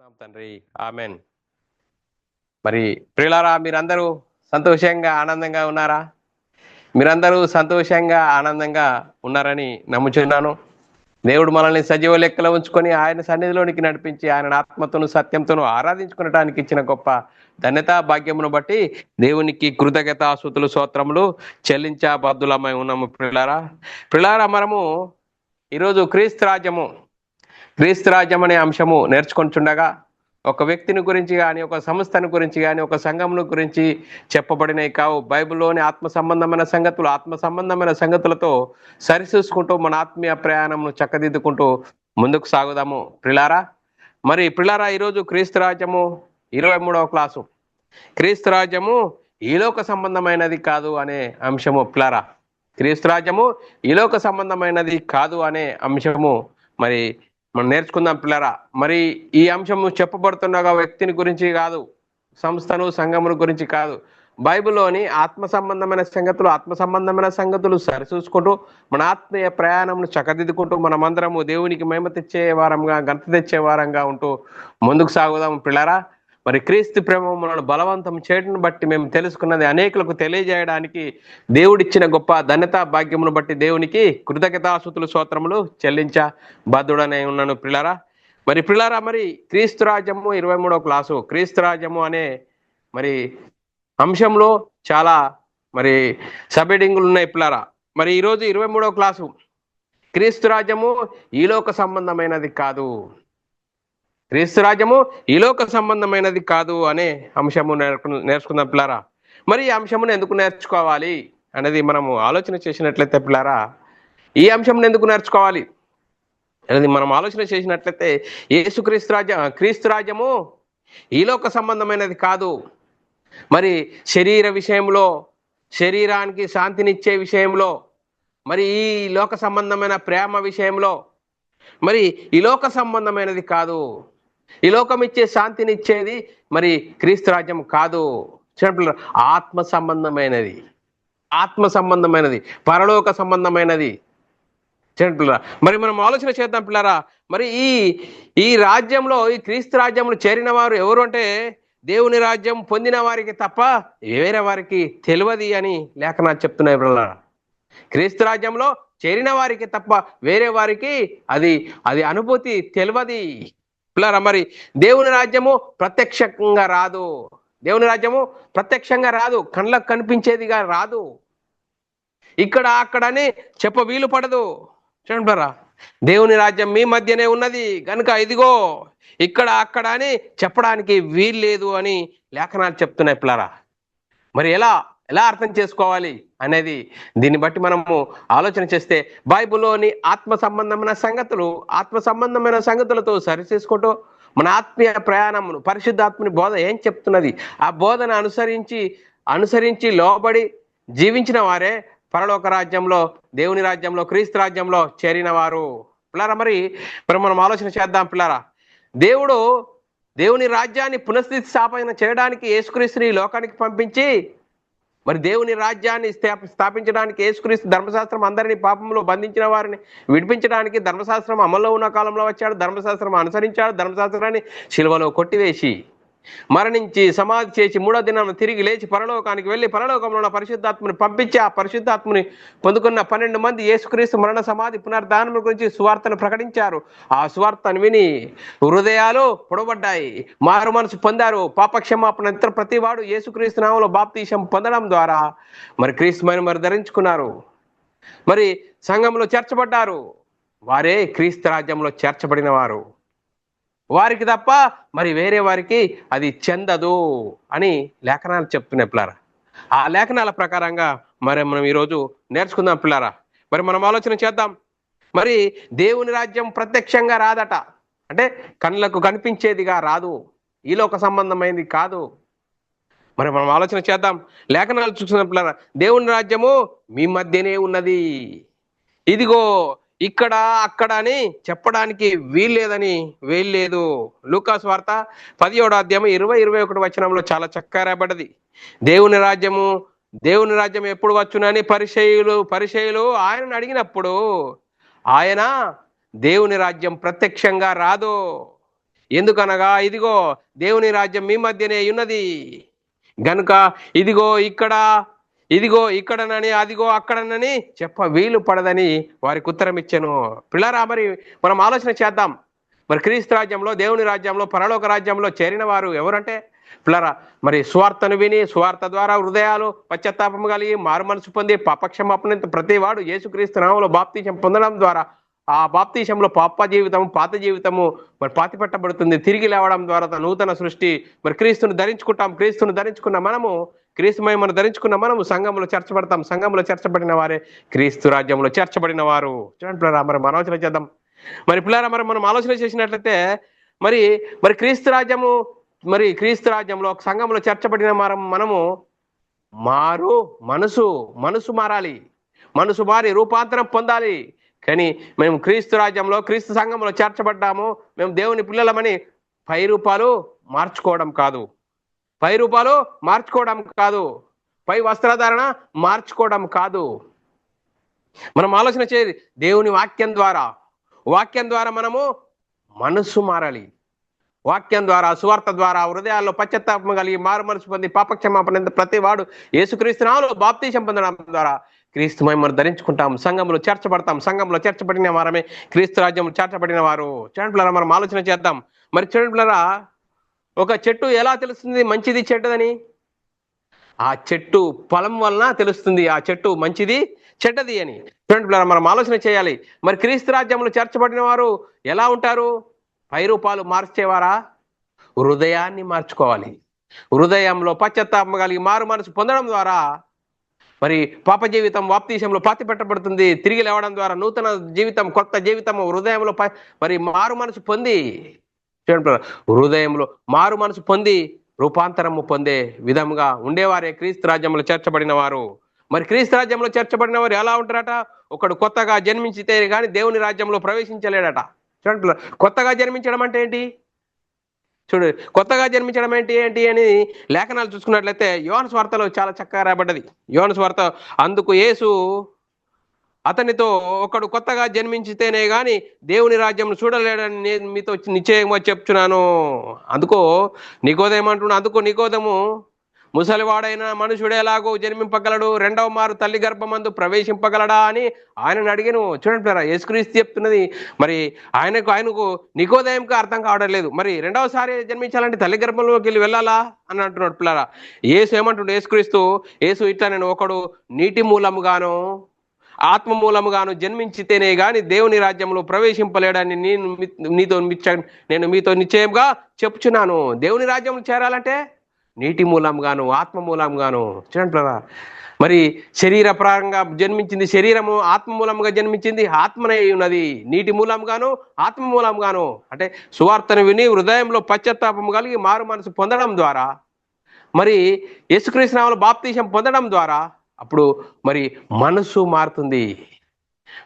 తండ్రి ఆమెన్. మరి ప్రియులారా, మీరందరూ సంతోషంగా ఆనందంగా ఉన్నారా? మీరందరూ సంతోషంగా ఆనందంగా ఉన్నారని నమ్ముచున్నాను. దేవుడు మనల్ని సజీవ లెక్కలో ఉంచుకొని ఆయన సన్నిధిలోనికి నడిపించి ఆయన ఆత్మతోను సత్యంతోను ఆరాధించుకునడానికి ఇచ్చిన గొప్ప ధన్యతా భాగ్యమును బట్టి దేవునికి కృతజ్ఞతాస్తుతులు స్తోత్రములు చెల్లించా బద్దులమై ఉన్నాము. ప్రియులారా, మనము ఈరోజు క్రీస్తు రాజ్యం అనే అంశము నేర్చుకుంటుండగా ఒక వ్యక్తిని గురించి కానీ, ఒక సంస్థను గురించి కానీ, ఒక సంఘమును గురించి చెప్పబడినవి కావు. బైబిల్లోని ఆత్మ సంబంధమైన సంగతులతో సరిచూసుకుంటూ మన ఆత్మీయ ప్రయాణంను చక్కదిద్దుకుంటూ ముందుకు సాగుదాము. ప్రిలారా, ఈరోజు క్రీస్తు రాజ్యము 23వ క్లాసు. క్రీస్తు రాజ్యము ఈలోక సంబంధమైనది కాదు అనే అంశము. క్రీస్తు రాజ్యము ఈలోక సంబంధమైనది కాదు అనే అంశము మనం నేర్చుకుందాం పిల్లరా. మరి ఈ అంశము చెప్పబడుతున్న వ్యక్తిని గురించి కాదు, సంస్థను సంఘమును గురించి కాదు. బైబిల్లోని ఆత్మ సంబంధమైన సంగతులు సరిచూసుకుంటూ మన ఆత్మీయ ప్రయాణంను చక్కదిద్దుకుంటూ మనమందరము దేవునికి మహిమ తెచ్చే వారంగా, ఘనత తెచ్చే వారంగా ఉంటూ ముందుకు సాగుదాం పిల్లరా. మరి క్రీస్తు ప్రేమ మనల్ని బలవంతం చేయడం బట్టి మేము తెలుసుకున్నది అనేకులకు తెలియజేయడానికి దేవుడిచ్చిన గొప్ప ధన్యతా భాగ్యమును బట్టి దేవునికి కృతజ్ఞతాస్తుతులు స్తోత్రములు చెల్లించా బద్ధుడనే ఉన్నాను ప్రిలారా. మరి క్రీస్తు రాజ్యము 23వ క్లాసు. క్రీస్తు రాజ్యము అనే అంశంలో చాలా సబ్-హెడ్డింగులు ఉన్నాయి పిల్లారా. మరి ఈరోజు 23వ క్లాసు. క్రీస్తు రాజ్యము ఈలోక సంబంధమైనది కాదు. క్రీస్తు రాజ్యము ఈలోక సంబంధమైనది కాదు అనే అంశము నేర్చుకుందాం పిల్లారా. మరి ఈ అంశమును ఎందుకు నేర్చుకోవాలి అనేది మనము ఆలోచన చేసినట్లయితే పిల్లారా, ఈ అంశంను ఎందుకు నేర్చుకోవాలి అనేది మనం ఆలోచన చేసినట్లయితే క్రీస్తు రాజ్యము ఈలోక సంబంధమైనది కాదు. మరి శరీర విషయంలో, శరీరానికి శాంతినిచ్చే విషయంలో, మరి ఈ లోక సంబంధమైన ప్రేమ విషయంలో ఈ లోక సంబంధమైనది కాదు. ఈ లోకం ఇచ్చే శాంతినిచ్చేది క్రీస్తు రాజ్యం కాదు. ఆత్మ సంబంధమైనది, పరలోక సంబంధమైనది. మనం ఆలోచన చేద్దాం పిల్లరా. మరి ఈ రాజ్యంలో, ఈ క్రీస్తు రాజ్యంలో చేరిన వారు ఎవరు అంటే దేవుని రాజ్యం పొందిన వారికి తప్ప వేరే వారికి తెలియదు అని లేఖనాలు చెప్తున్నాయి పిల్లరా. క్రీస్తు రాజ్యంలో చేరిన వారికి తప్ప వేరే వారికి అది అనుభూతి తెలియదు పిల్లరా. మరి దేవుని రాజ్యము ప్రత్యక్షంగా రాదు, కళ్ళకు కనిపించేదిగా రాదు. ఇక్కడ అక్కడని చెప్ప వీలు పడదు. చూడండి పిల్లరా, దేవుని రాజ్యం మీ మధ్యనే ఉన్నది కనుక ఇదిగో ఇక్కడ అక్కడ అని చెప్పడానికి వీలు లేదు అని లేఖనాలు చెప్తున్నాయి పిల్లరా. మరి ఎలా అర్థం చేసుకోవాలి అనేది దీన్ని బట్టి మనము ఆలోచన చేస్తే బైబిల్లోని ఆత్మ సంబంధమైన సంగతులతో సరిచేసుకుంటూ మన ఆత్మీయ ప్రయాణమును, పరిశుద్ధాత్మని బోధ ఏం చెప్తున్నది, ఆ బోధన అనుసరించి లోబడి జీవించిన వారే పరలోక రాజ్యంలో, దేవుని రాజ్యంలో, క్రీస్తు రాజ్యంలో చేరిన వారు పిల్లరా. మరి మనం ఆలోచన చేద్దాం పిల్లరా. దేవుని రాజ్యాన్ని పునఃస్థితి స్థాపన చేయడానికి యేసుక్రీస్తుని ఈ లోకానికి పంపించి దేవుని రాజ్యాన్ని స్థాపించడానికి యేసుక్రీస్తు ధర్మశాస్త్రం అందరినీ పాపంలో బంధించిన వారిని విడిపించడానికి ధర్మశాస్త్రం అమల్లో ఉన్న కాలంలో వచ్చాడు. ధర్మశాస్త్రం అనుసరించాడు. ధర్మశాస్త్రాన్ని శిలువలో కొట్టివేసి మరణించి సమాధి చేసి 3వ దినం తిరిగి లేచి పరలోకానికి వెళ్ళి పరలోకంలో ఉన్న పరిశుద్ధాత్మని పంపించి ఆ పరిశుద్ధాత్మని పొందుకున్న 12 మంది యేసుక్రీస్తు మరణ సమాధి పునరుద్ధానం గురించి సువార్తను ప్రకటించారు. ఆ సువార్తను విని హృదయాలు పొడబడ్డాయి, మారు మనసు పొందారు. పాపక్షమాపణ ప్రతి వాడు యేసుక్రీస్తు నామములో బాప్తీసం పొందడం ద్వారా క్రీస్తుని ధరించుకున్నారు. సంఘంలో చేర్చబడ్డారు. వారే క్రీస్తు రాజ్యంలో చేర్చబడిన వారు. వారికి తప్ప వేరే వారికి అది చెందదు అని లేఖనాలు చెప్తున్నాయి పిల్లారా. ఆ లేఖనాల ప్రకారంగా మనం ఈరోజు నేర్చుకుందాం పిల్లారా. మనం ఆలోచన చేద్దాం. దేవుని రాజ్యం ప్రత్యక్షంగా రాదట, అంటే కళ్ళకు కనిపించేదిగా రాదు, ఈ లోక సంబంధమైనది కాదు. మనం ఆలోచన చేద్దాం. లేఖనాలు చూసిన పిల్లారా, దేవుని రాజ్యము మీ మధ్యనే ఉన్నది, ఇదిగో ఇక్కడ అక్కడ అని చెప్పడానికి వీల్లేదు. లూకాసు వార్త 17వ అధ్యాయం 20-21 వచనంలో చాలా చక్కగా రాయబడ్డది. దేవుని రాజ్యం ఎప్పుడు వచ్చునని పరిసయ్యులు ఆయనను అడిగినప్పుడు ఆయన దేవుని రాజ్యం ప్రత్యక్షంగా రాదు, ఎందుకనగా ఇదిగో దేవుని రాజ్యం మీ మధ్యనే ఉన్నది గనుక ఇదిగో ఇక్కడనని అదిగో అక్కడనని వీలు పడదని వారికి ఉత్తరం ఇచ్చాను. పిల్లరా, మరి మనం ఆలోచన చేద్దాం. మరి క్రీస్తు రాజ్యంలో, దేవుని రాజ్యంలో, పరలోక రాజ్యంలో చేరిన వారు ఎవరంటే పిల్లరా, మరి సువార్తను విని సువార్త ద్వారా హృదయాలు పశ్చాత్తాపం కలిగి మారు మనసు పొంది పాపక్షమాపణ ప్రతి వాడు యేసుక్రీస్తు నామములో బాప్తీసం పొందడం ద్వారా ఆ బాప్తీసంలో పాత జీవితము మరి పాతి పెట్టబడుతుంది. తిరిగి లేవడం ద్వారా నూతన సృష్టి. మరి క్రీస్తును ధరించుకున్న మనము, క్రీస్తుమయమను ధరించుకున్న మనము సంఘంలో చేర్చబడతాం. సంఘంలో చేర్చబడిన వారే క్రీస్తు రాజ్యంలో చేర్చబడిన వారు. చూడండి పిల్లరా, మరి మనం ఆలోచన చేద్దాం. మరి పిల్లరా, మరి మనం ఆలోచన చేసినట్లయితే మరి క్రీస్తు రాజ్యంలో సంఘంలో చేర్చబడిన మనము మనసు మారాలి. మనసు మారి రూపాంతరం పొందాలి. కానీ మేము క్రీస్తు రాజ్యంలో, క్రీస్తు సంఘంలో చేర్చబడ్డాము, మేము దేవుని పిల్లలమని పై రూపాలు మార్చుకోవడం కాదు, పై వస్త్రధారణ మార్చుకోవడం కాదు. మనం ఆలోచన చేయాలి. దేవుని వాక్యం ద్వారా మనము మనసు మారాలి. వాక్యం ద్వారా, సువార్త ద్వారా హృదయాల్లో పశ్చాత్తాపం కలిగి మారు మనసు పొంది పాపక్షమాపణ ప్రతి వాడు యేసుక్రీస్తు నామములో బాప్తీసం పొందడం ద్వారా క్రీస్తు మహిమను ధరించుకుంటాం. సంఘంలో చేర్చబడతాం. సంఘంలో చేర్చబడిన వారమే క్రీస్తు రాజ్యంలో చేర్చబడిన వారు. చూడండి పిల్లరా, మనం ఆలోచన చేద్దాం. మరి చూడండి పిల్లరా, ఒక చెట్టు ఎలా తెలుస్తుంది మంచిది చెడ్డదని? ఆ చెట్టు ఫలం వలన తెలుస్తుంది ఆ చెట్టు మంచిది చెడ్డది అని. చూడండి పిల్లరా, మనం ఆలోచన చేయాలి. మరి క్రీస్తు రాజ్యంలో చేర్చబడిన వారు ఎలా ఉంటారు? పై రూపాలు మార్చేవారా? హృదయాన్ని మార్చుకోవాలి. హృదయంలో పశ్చాత్తాపం కలిగి మారు మనసు పొందడం ద్వారా మరి పాప జీవితం బాప్తీసంలో పాతి పెట్టబడుతుంది. తిరిగి లేవడం ద్వారా నూతన జీవితం, కొత్త జీవితము హృదయంలో మరి మారు మనసు పొంది, చూడండి హృదయంలో మారు మనసు పొంది రూపాంతరము పొందే విధముగా ఉండేవారే క్రీస్తు రాజ్యంలో చేర్చబడిన వారు. మరి క్రీస్తు రాజ్యంలో చేర్చబడిన వారు ఎలా ఉంటారట? ఒకడు కొత్తగా జన్మించితే కానీ దేవుని రాజ్యంలో ప్రవేశించలేడట. చూడండి, కొత్తగా జన్మించడం అంటే ఏంటి? కొత్తగా జన్మించడం ఏంటి అని లేఖనాలు చూసుకున్నట్లయితే యోహాను సువార్తలో చాలా చక్కగా రాబడ్డది. యోహాను సువార్త, అందుకు యేసు అతనితో, ఒకడు కొత్తగా జన్మించితేనే గాని దేవుని రాజ్యం చూడలేడని నేను మీతో నిశ్చయంగా చెప్తున్నాను. అందుకో నికోదేము, ముసలివాడైన మనుషుడు ఎలాగో జన్మింపగలడు, రెండవ మారు తల్లి గర్భమందు ప్రవేశింపగలడా అని ఆయనను అడిగాను. చూడండి పిల్లరా, యేసుక్రీస్తు చెప్తున్నది. మరి ఆయనకు నికోదేముకు అర్థం కావడం లేదు. మరి రెండవసారి జన్మించాలంటే తల్లి గర్భంలోకి వెళ్ళి వెళ్ళాలా అని అంటున్నాడు పిల్లరా. యేసు ఏమంటున్నాడు? యేసు ఇట్లా, నేను ఒకడు నీటి మూలముగాను ఆత్మ మూలముగాను జన్మించితేనే గాని దేవుని రాజ్యంలో ప్రవేశింపలేడని నేను మీతో నిశ్చయంగా చెప్తున్నాను. దేవుని రాజ్యంలో చేరాలంటే నీటి మూలంగాను ఆత్మ మూలంగాను. చూడండి పిల్లరా, మరి శరీరపరంగా జన్మించింది శరీరము, ఆత్మ మూలంగా జన్మించింది ఆత్మనే ఉన్నది. నీటి మూలంగాను ఆత్మ మూలంగాను అంటే సువార్తను విని హృదయంలో పశ్చాత్తాపం కలిగి మారు మనసు పొందడం ద్వారా, మరి యేసుక్రీస్తు నామములో బాప్తీసం పొందడం ద్వారా అప్పుడు మరి మనసు మారుతుంది.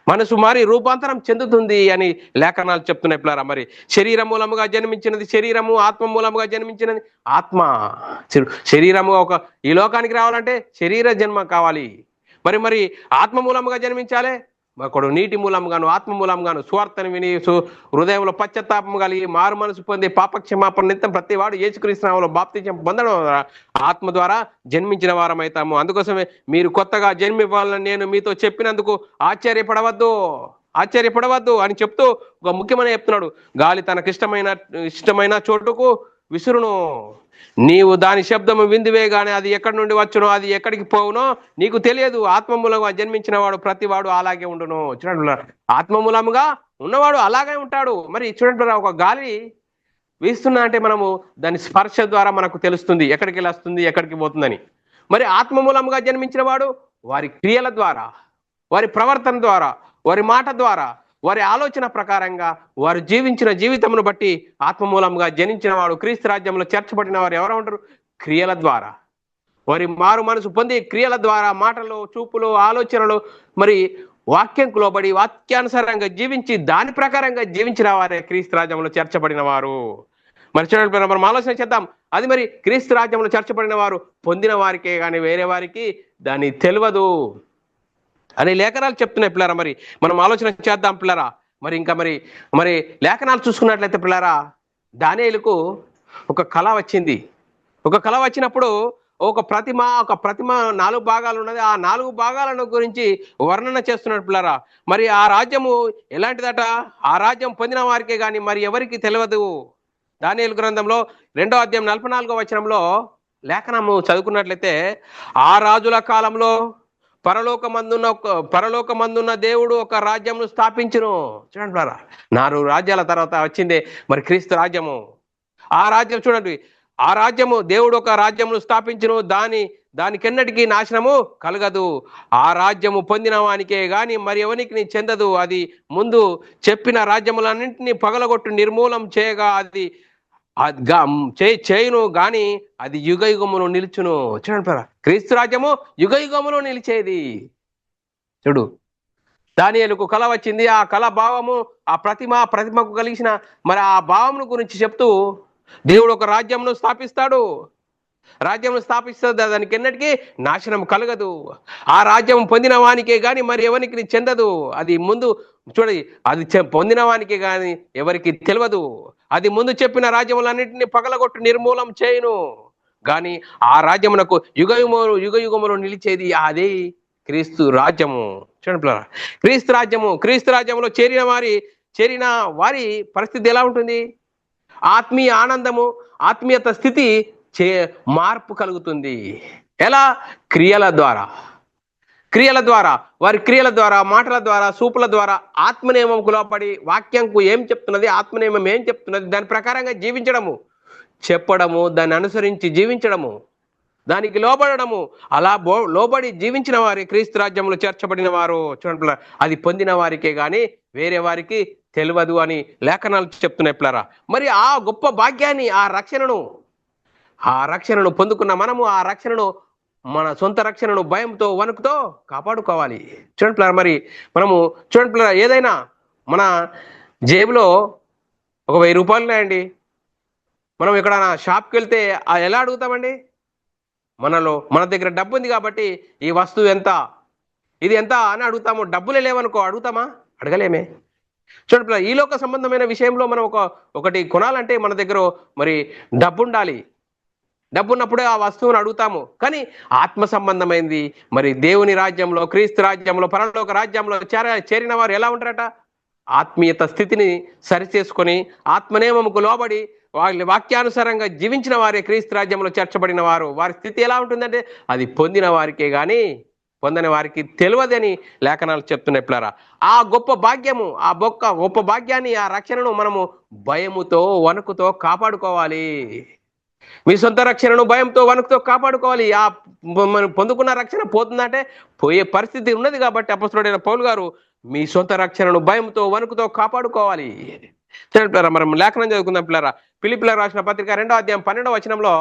మనసు మారి రూపాంతరం చెందుతుంది అని లేఖనాలు చెప్తున్నాయి పిల్లరా. మరి శరీరం మూలముగా జన్మించినది శరీరము, ఆత్మ మూలముగా జన్మించినది ఆత్మ. శరీరముగా ఈ లోకానికి రావాలంటే శరీర జన్మ కావాలి. మరి ఆత్మ మూలముగా జన్మించాలి. ఒకడు నీటి మూలంగాను ఆత్మ మూలంగాను సువార్తను విని హృదయంలో పశ్చాత్తాపం కలిగి మారు మనసు పొంది పాపక్షమాపణ నిమిత్తం ప్రతి వాడు యేసుక్రీస్తు నామములో బాప్తీసం పొందడం ద్వారా ఆత్మ ద్వారా జన్మించిన వారం అవుతాము. అందుకోసమే మీరు కొత్తగా జన్మివ్వాలని నేను మీతో చెప్పినందుకు ఆశ్చర్యపడవద్దు అని చెప్తూ ఒక ముఖ్యమైన చెప్తున్నాడు. గాలి తనకు ఇష్టమైన చోటుకు విసురును, నీవు దాని శబ్దము విందువే గాని అది ఎక్కడి నుండి వచ్చునో అది ఎక్కడికి పోవునో నీకు తెలియదు. ఆత్మమూలంగా జన్మించిన వాడు ప్రతి వాడు అలాగే ఉండును. చూడండి, ఆత్మమూలముగా ఉన్నవాడు అలాగే ఉంటాడు. మరి చూడండి, ఒక గాలి వీస్తున్నా అంటే మనము దాని స్పర్శ ద్వారా మనకు తెలుస్తుంది ఎక్కడికి వస్తుంది ఎక్కడికి పోతుందని. మరి ఆత్మమూలముగా జన్మించిన వాడు వారి క్రియల ద్వారా, వారి ప్రవర్తన ద్వారా, వారి మాట ద్వారా, వారి ఆలోచన ప్రకారంగా వారు జీవించిన జీవితమును బట్టి ఆత్మమూలంగా జనించిన వాడు క్రీస్తు రాజ్యంలో చేర్చబడిన వారు ఎవరు ఉంటారు? క్రియల ద్వారా, వారి మారు మనసు పొంది క్రియల ద్వారా, మాటలు, చూపులు, ఆలోచనలు, మరి వాక్యంకు లోబడి వాక్యానుసారంగా జీవించి దాని ప్రకారంగా జీవించిన వారే క్రీస్తు రాజ్యంలో చేర్చబడిన వారు. మరి చూడండి, మనం ఆలోచన చేద్దాం. అది మరి క్రీస్తు రాజ్యంలో చేర్చబడిన వారు పొందిన వారికే కానీ వేరే వారికి దాన్ని తెలియదు అని లేఖనాలు చెప్తున్నాయి పిల్లరా. మరి మనం ఆలోచన చేద్దాం పిల్లరా. మరి ఇంకా మరి లేఖనాలు చూసుకున్నట్లయితే పిల్లరా, దానియేలుకు ఒక కళ వచ్చింది. ఒక కళ వచ్చినప్పుడు ఒక ప్రతిమ 4 భాగాలు ఉన్నది. ఆ 4 భాగాలను గురించి వర్ణన చేస్తున్నాడు పిల్లరా. మరి ఆ రాజ్యము ఎలాంటిదట? ఆ రాజ్యం పొందిన వారికే గాని మరి ఎవరికి తెలియదు. దానియేలు గ్రంథంలో 2వ అధ్యాయం 44వ వచనంలో లేఖనము చదువుకున్నట్లయితే, ఆ రాజుల కాలంలో పరలోకమందున్న దేవుడు ఒక రాజ్యమును స్థాపించును. చూడండి పిల్లరా, 4 రాజ్యాల తర్వాత వచ్చిందే మరి క్రీస్తు రాజ్యము. ఆ రాజ్యం చూడండి, ఆ రాజ్యము దేవుడు ఒక రాజ్యమును స్థాపించును, దానికెన్నటికీ నాశనము కలగదు. ఆ రాజ్యము పొందిన వానికే గాని మరి ఎవరికి చెందదు. అది ముందు చెప్పిన రాజ్యములన్నింటినీ పగలగొట్టు నిర్మూలం చేయగా అది చేయును గాని అది యుగ యుగమును నిలుచును. చూడండి, క్రీస్తు రాజ్యము యుగ యుగమును నిలిచేది. చూడు, దానియేలుకు కళ వచ్చింది. ఆ కళ భావము, ఆ ప్రతిమకు కలిసిన మరి ఆ భావమును గురించి చెప్తూ దేవుడు ఒక రాజ్యమును స్థాపిస్తాడు. రాజ్యం స్థాపిస్తే దానికి ఎన్నటికీ నాశనం కలగదు. ఆ రాజ్యం పొందిన వానికే గాని మరి ఎవరికి చెందదు. అది ముందు చూడండి, అది పొందిన వానికే గాని ఎవరికి తెలియదు. అది ముందు చెప్పిన రాజ్యములన్నింటినీ పగలగొట్టు నిర్మూలం చేయును గాని ఆ రాజ్యమునకు యుగ యుగములు నిలిచేది అదే క్రీస్తు రాజ్యము. చూడండి, క్రీస్తు రాజ్యములో చేరిన వారి పరిస్థితి ఎలా ఉంటుంది? ఆత్మీయ ఆనందము, ఆత్మీయత స్థితి మార్పు కలుగుతుంది. ఎలా? క్రియల ద్వారా, వారి క్రియల ద్వారా, మాటల ద్వారా, సూపుల ద్వారా ఆత్మనియమంకు లోపడి వాక్యంకు ఏం చెప్తున్నది, ఆత్మనియమం ఏం చెప్తున్నది దాని ప్రకారంగా జీవించడము, చెప్పడము, దాన్ని అనుసరించి జీవించడము, దానికి లోబడము. అలా లోబడి జీవించిన వారి క్రీస్తు రాజ్యంలో చేర్చబడిన వారు. చూడండి, అది పొందిన వారికే గాని వేరే వారికి తెలియదు అని లేఖనాలు చెప్తున్నాయి పిల్లరా. మరి ఆ గొప్ప భాగ్యాన్ని, ఆ రక్షణను పొందుకున్న మనము ఆ రక్షణను, మన సొంత రక్షణను భయంతో వణుకుతో కాపాడుకోవాలి. చూడండి పిల్లరా, మరి మనము చూడండి పిల్లరా, ఏదైనా మన జేబులో ఒక 1000 రూపాయలు ఉన్నాయండి. మనం ఎక్కడైనా షాప్కి వెళ్తే ఎలా అడుగుతామండి? మన దగ్గర డబ్బు ఉంది కాబట్టి ఈ వస్తువు ఎంత, ఇది ఎంత అని అడుగుతాము. డబ్బులే లేవనుకో అడుగుతామా? అడగలేమే. చూడండి, ఈ లోక సంబంధమైన విషయంలో మనం ఒకటి కొనాలంటే మన దగ్గర మరి డబ్బు ఉండాలి. డబ్బు ఉన్నప్పుడే ఆ వస్తువును అడుగుతాము. కానీ ఆత్మ సంబంధమైంది మరి దేవుని రాజ్యంలో, క్రీస్తు రాజ్యంలో, పరలోక రాజ్యంలో చేరిన వారు ఎలా ఉంటారట? ఆత్మీయత స్థితిని సరిచేసుకొని ఆత్మనియమముకు లోబడి వాళ్ళ వాక్యానుసారంగా జీవించిన వారే క్రీస్తు రాజ్యంలో చేర్చబడిన వారు. వారి స్థితి ఎలా ఉంటుందంటే అది పొందిన వారికే గాని పొందని వారికి తెలియదని లేఖనాలు చెప్తున్నాయి పిల్లరా. ఆ గొప్ప భాగ్యము, ఆ గొప్ప భాగ్యాన్ని, ఆ రక్షణను మనము భయముతో వణుకుతో కాపాడుకోవాలి. మీ సొంత రక్షణను భయంతో వణుకుతో కాపాడుకోవాలి. ఆ మనం పొందుకున్న రక్షణ పోతుందంటే పోయే పరిస్థితి ఉన్నది కాబట్టి అపొస్తలుడైన పౌలు గారు మీ సొంత రక్షణను భయంతో వణుకుతో కాపాడుకోవాలి. పిల్లరా, మనం లేఖనం చదువుకుందాం పిల్లరా. ఫిలిప్పీయులకు రాసిన పత్రిక 2వ అధ్యాయం 12వ వచనంలో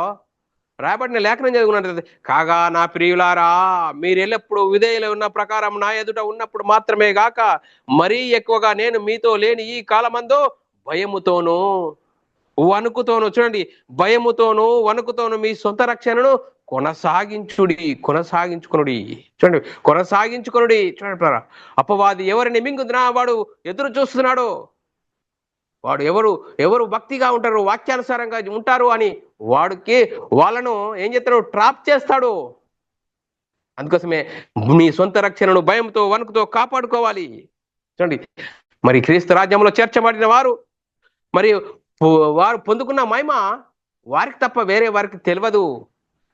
రాయబడిన లేఖనం చదువుకున్నట్లయితే, కాగా నా ప్రియులారా, మీరు ఎల్లప్పుడూ విధేయులు ఉన్న ప్రకారం నా ఎదుట ఉన్నప్పుడు మాత్రమే గాక మరీ ఎక్కువగా నేను మీతో లేని ఈ కాలమందు భయముతోనూ వణుకుతోను, చూడండి, భయముతోను వణుకుతోను మీ సొంత రక్షణను కొనసాగించుకునుడి. చూడండి, అపవాది ఎవరిని మింగుతున్నా వాడు ఎదురు చూస్తున్నాడు. వాడు ఎవరు భక్తిగా ఉంటారు, వాక్యానుసారంగా ఉంటారు అని వాళ్ళను ఏం చేస్తాడు? ట్రాప్ చేస్తాడు. అందుకోసమే మీ సొంత రక్షణను భయంతో వణుకుతో కాపాడుకోవాలి. చూడండి, మరి క్రీస్తు రాజ్యంలో చేర్చబడిన వారు మరి వారు పొందుకున్న మహిమ వారికి తప్ప వేరే వారికి తెలియదు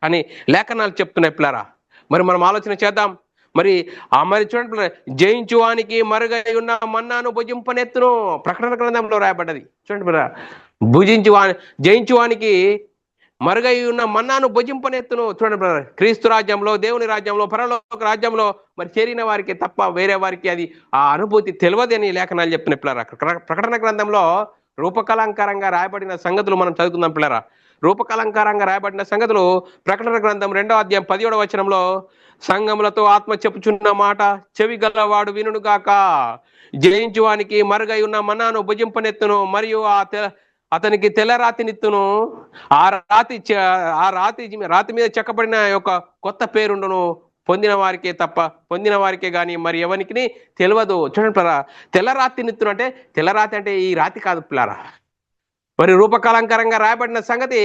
అని లేఖనాలు చెప్తున్నాయి పిల్లరా. మరి మనం ఆలోచన చేద్దాం. మరి చూడండి, జయించువానికి మరుగై ఉన్న మన్నాను భుజింపనెత్తును. ప్రకటన గ్రంథంలో రాయబడ్డది. చూడండి పిల్లరా, జయించువానికి మరుగై ఉన్న మన్నాను భుజింపనెత్తును. చూడండి పిల్లరా, క్రీస్తు రాజ్యంలో, దేవుని రాజ్యంలో, పరలోక రాజ్యంలో మరి చేరిన వారికి తప్ప వేరే వారికి అది ఆ అనుభూతి తెలియదు అని లేఖనాలు చెప్తున్నాయి పిల్లరా. ప్రకటన గ్రంథంలో రూపకలంకారంగా రాయబడిన సంగతులు మనం చదువుకుందాం పిల్లరా. రూపకలంకారంగా రాయబడిన సంగతులు ప్రకటన గ్రంథం 2వ అధ్యాయం 17వ వచనంలో, సంగములతో ఆత్మ చెప్పుచున్న మాట చెవి గలవాడు వినుగాక. జయించువానికి మరుగై ఉన్న మన్నాను భుజింపనెత్తును, మరియు అతనికి తెల్లరాతినిత్తును. ఆ రాతి మీద చెక్కబడిన యొక్క కొత్త పేరుండును. పొందిన వారికే గాని మరి ఎవరికి తెలియదు. చూడండి పిల్లరా, తెల్లరాతినిత్తును అంటే తెల్లరాతి అంటే ఈ రాతి కాదు పిల్లరా. మరి రూపకలంకరంగా రాయబడిన సంగతి